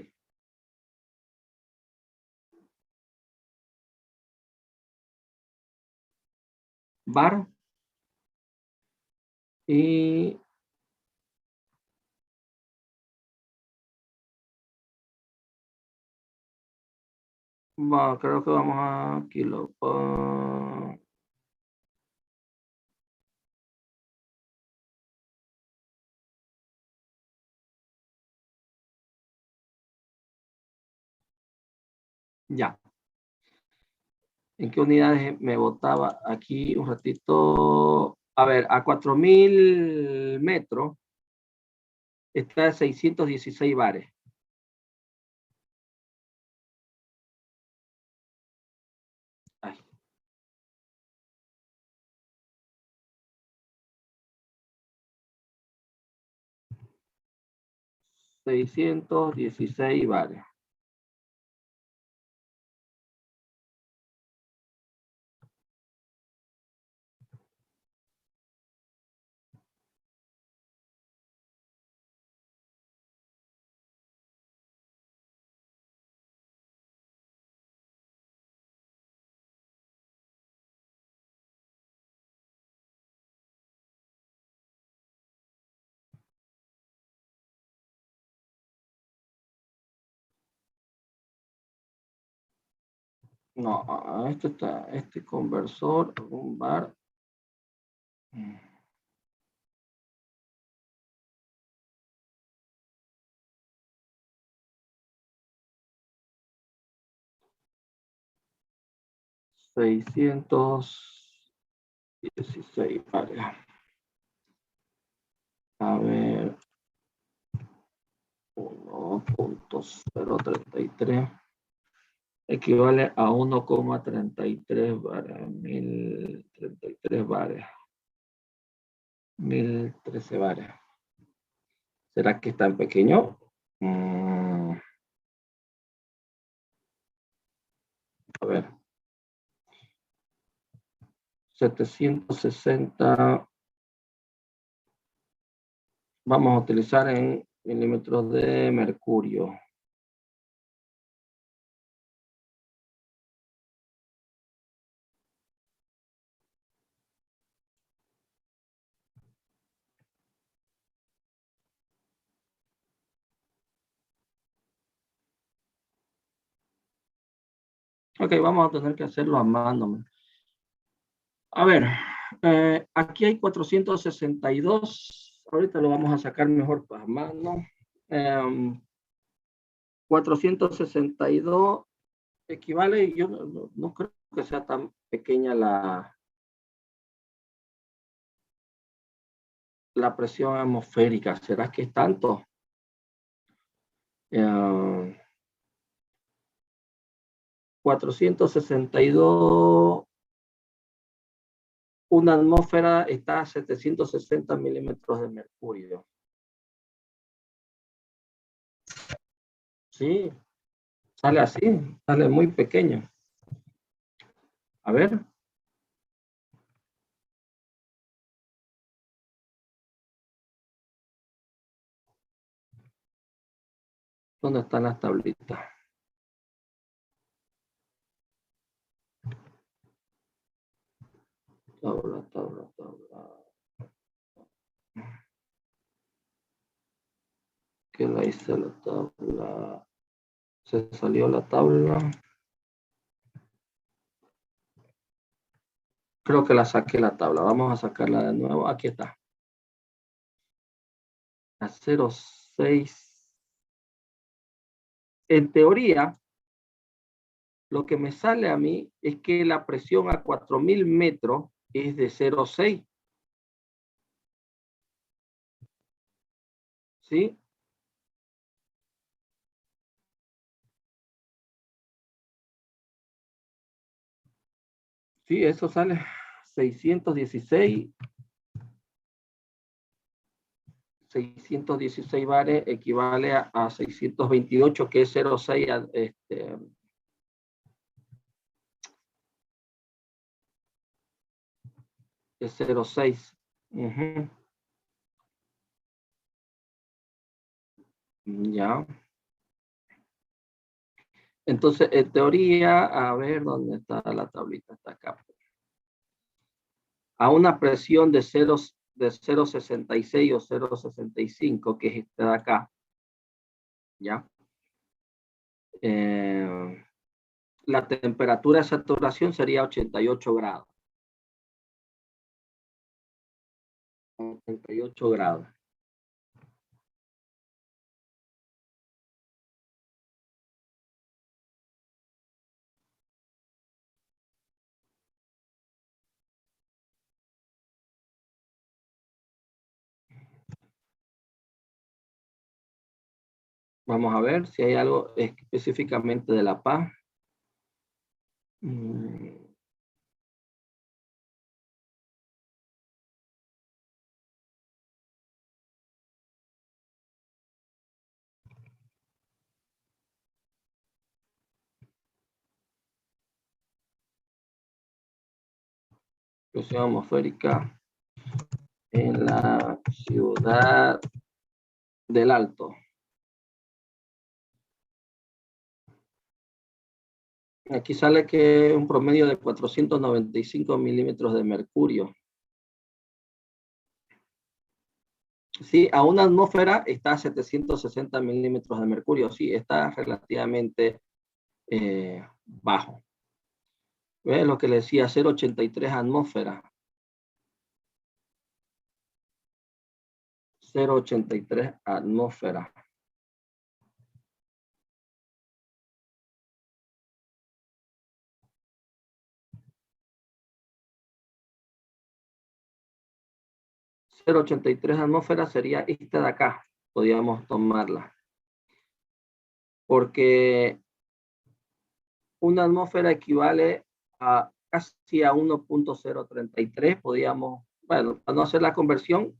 Bar y creo que vamos a kilo. Ya. ¿En qué unidades me botaba? Aquí un ratito. A ver, a 4.000 metros está a 616 bares. Ay. $616 bares. No, esto está, este conversor, un bar. $616 bares. A ver, 1.033 equivale a 1,33 bares, 1.033 bares, 1.013 bares. ¿Será que está en pequeño? A ver. 760. Vamos a utilizar en milímetros de mercurio. Ok, vamos a tener que hacerlo a mano. A ver, aquí hay 462. Ahorita lo vamos a sacar mejor a mano. 462 equivale, yo no creo que sea tan pequeña la presión atmosférica. ¿Será que es tanto? 462, una atmósfera está a 760 milímetros de mercurio. Sí, sale así, sale muy pequeño. A ver. ¿Dónde están las tablitas? Tabla. ¿Qué la hice la tabla? Se salió la tabla. Creo que la saqué la tabla. Vamos a sacarla de nuevo. Aquí está. A 0,6. En teoría, lo que me sale a mí es que la presión a 4000 metros es de 0,6. ¿Sí? Sí, eso sale 616. 616 bares equivale a 628, que es 0,6. Es 0,6. Ya. Entonces, en teoría, a ver dónde está la tablita, está acá. A una presión de 0,66 o 0,65, que es esta de acá, ¿ya? La temperatura de saturación sería 88 grados. 88 grados. Vamos a ver si hay algo específicamente de La Paz. Presión atmosférica en la ciudad del Alto. Aquí sale que un promedio de 495 milímetros de mercurio. Sí, a una atmósfera está a 760 milímetros de mercurio. Sí, está relativamente bajo. ¿Ves lo que le decía? 0,83 atmósfera. 0,83 atmósfera. .83 atmósferas sería esta de acá, podríamos tomarla. Porque una atmósfera equivale a casi a 1.033, podríamos, bueno, para no hacer la conversión,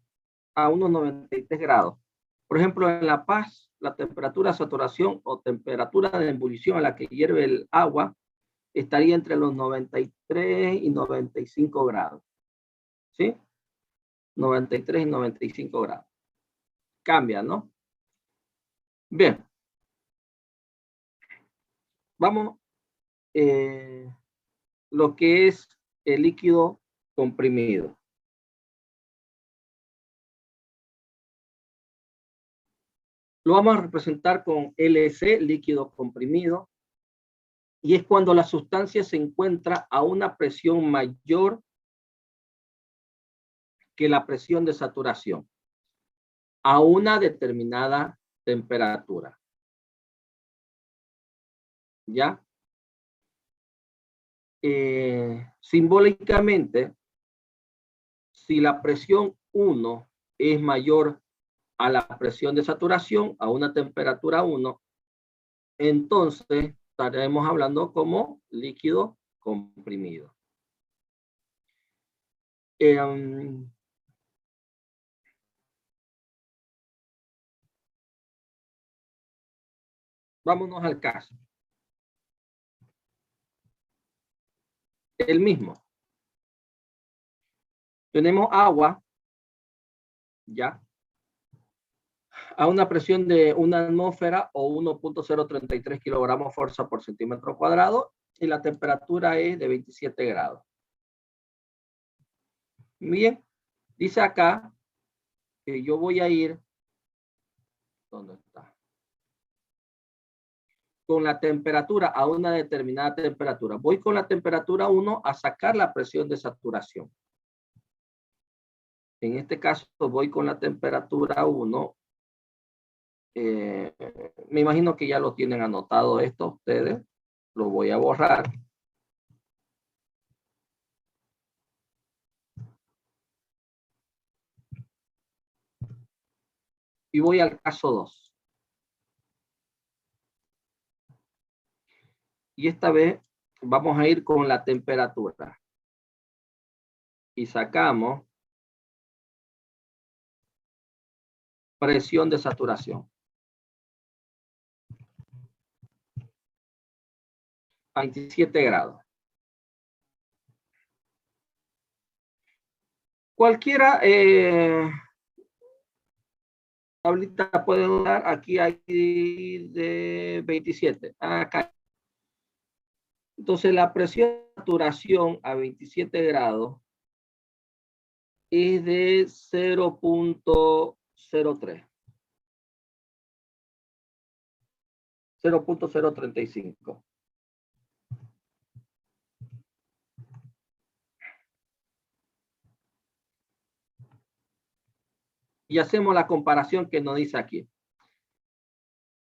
a unos 93 grados. Por ejemplo, en La Paz, la temperatura de saturación o temperatura de ebullición a la que hierve el agua estaría entre los 93 y 95 grados. ¿Sí? 93 y 95 grados. Cambia, ¿no? Bien. Vamos, lo que es el líquido comprimido. Lo vamos a representar con LC, líquido comprimido, y es cuando la sustancia se encuentra a una presión mayor que la presión de saturación, a una determinada temperatura. ¿Ya? Simbólicamente, si la presión 1 es mayor a la presión de saturación, a una temperatura 1, entonces estaremos hablando como líquido comprimido. Vámonos al caso. El mismo. Tenemos agua, ya, a una presión de una atmósfera o 1.033 kilogramos fuerza por centímetro cuadrado y la temperatura es de 27 grados. Bien, dice acá que yo voy a ir, ¿dónde está? Con la temperatura a una determinada temperatura. Voy con la temperatura 1 a sacar la presión de saturación. En este caso voy con la temperatura 1. Me imagino que ya lo tienen anotado esto ustedes. Lo voy a borrar. Y voy al caso 2. Y esta vez vamos a ir con la temperatura. Y sacamos presión de saturación. A 27 grados. Cualquiera tablita puede dar, aquí hay de 27. Acá. Entonces la presión de saturación a 27 grados es de 0.03. 0.035. Y hacemos la comparación que nos dice aquí.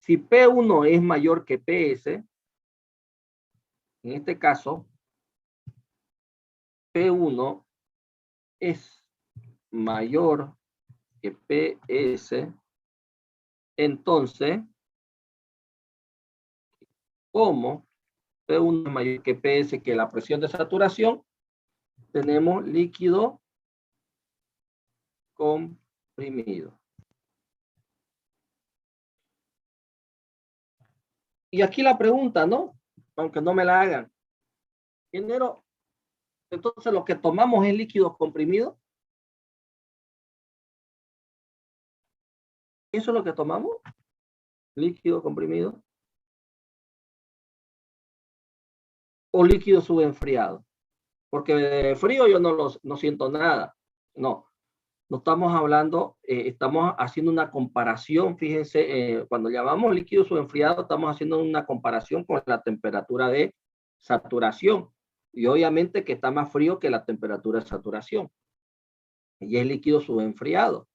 Si P1 es mayor que PS, en este caso, P1 es mayor que PS, entonces, como P1 es mayor que PS, que la presión de saturación, tenemos líquido comprimido. Y aquí la pregunta, ¿no? Aunque no me la hagan. Ingeniero, entonces lo que tomamos es líquido comprimido. ¿Eso es lo que tomamos? Líquido comprimido. O líquido subenfriado. Porque de frío yo no siento nada. No estamos hablando, estamos haciendo una comparación. Fíjense, cuando llamamos líquido subenfriado, estamos haciendo una comparación con la temperatura de saturación. Y obviamente que está más frío que la temperatura de saturación. Y es líquido subenfriado.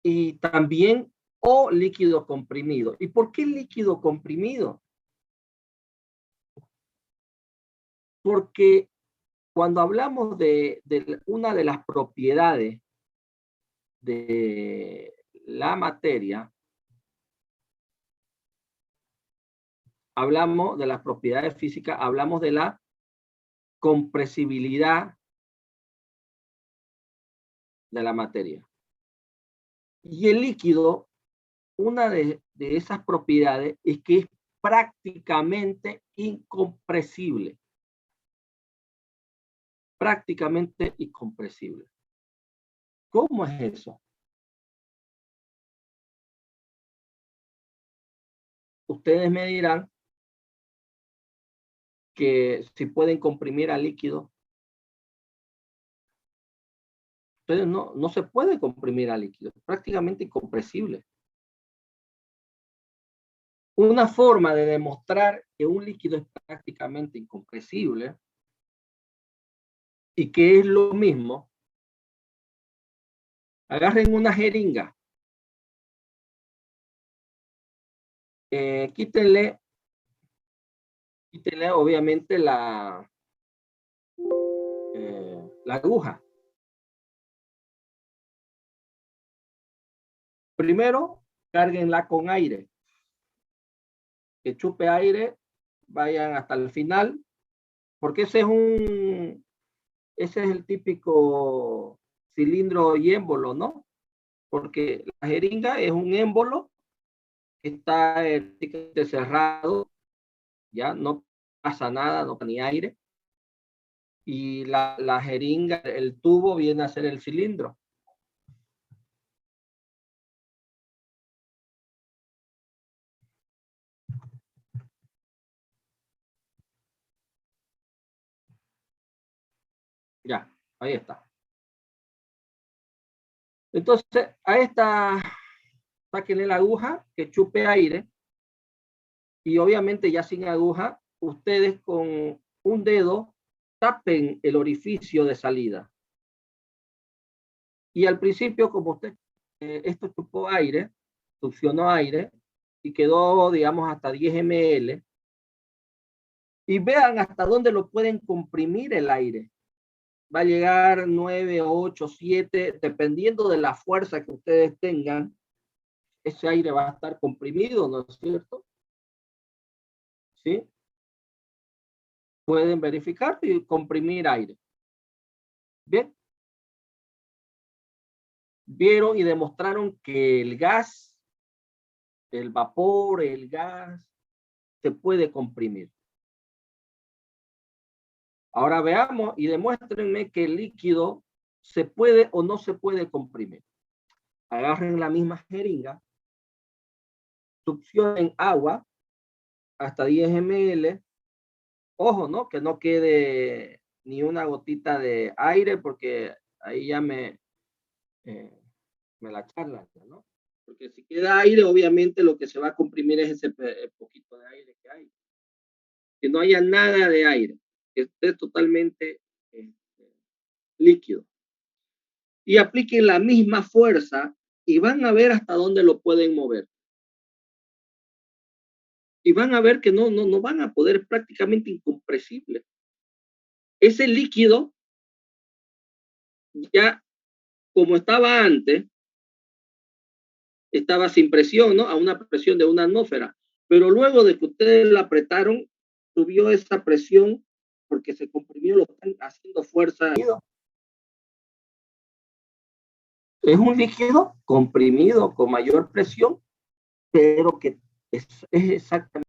Y también, o líquido comprimido. ¿Y por qué líquido comprimido? Porque cuando hablamos de una de las propiedades de la materia, hablamos de las propiedades físicas, hablamos de la compresibilidad de la materia. Y el líquido, una de esas propiedades es que es prácticamente incompresible. Prácticamente incompresible. ¿Cómo es eso? ustedes me dirán que si pueden comprimir al líquido. Entonces no se puede comprimir al líquido, es prácticamente incompresible. Una forma de demostrar que un líquido es prácticamente incompresible y que es lo mismo, agarren una jeringa, quítenle obviamente la aguja. Primero, cárguenla con aire. Que chupe aire, vayan hasta el final, porque ese es el típico cilindro y émbolo, ¿no? Porque la jeringa es un émbolo que está cerrado, ya no pasa nada, no pasa ni aire. Y la jeringa, el tubo viene a ser el cilindro. Ya, ahí está. Entonces, a esta, sáquenle la aguja que chupe aire. Y obviamente ya sin aguja, ustedes con un dedo tapen el orificio de salida. Y al principio, como usted, esto chupó aire, succionó aire y quedó, digamos, hasta 10 ml. Y vean hasta dónde lo pueden comprimir el aire. Va a llegar 9, 8, 7, dependiendo de la fuerza que ustedes tengan. Ese aire va a estar comprimido, ¿no es cierto? ¿Sí? Pueden verificar y comprimir aire. Bien. Vieron y demostraron que el gas, el vapor, el gas, se puede comprimir. Ahora veamos y demuéstrenme que el líquido se puede o no se puede comprimir. Agarren la misma jeringa, succionen agua hasta 10 ml. Ojo, ¿no? Que no quede ni una gotita de aire porque ahí ya me la charlan, ¿no? Porque si queda aire, obviamente lo que se va a comprimir es ese poquito de aire que hay. Que no haya nada de aire, que esté totalmente líquido. Y apliquen la misma fuerza y van a ver hasta dónde lo pueden mover. Y van a ver que no van a poder, prácticamente incompresible. Ese líquido, ya como estaba antes, estaba sin presión, ¿no? A una presión de una atmósfera. Pero luego de que ustedes la apretaron, subió esa presión porque se comprimió, lo están haciendo fuerza. Es un líquido comprimido con mayor presión, pero que es exactamente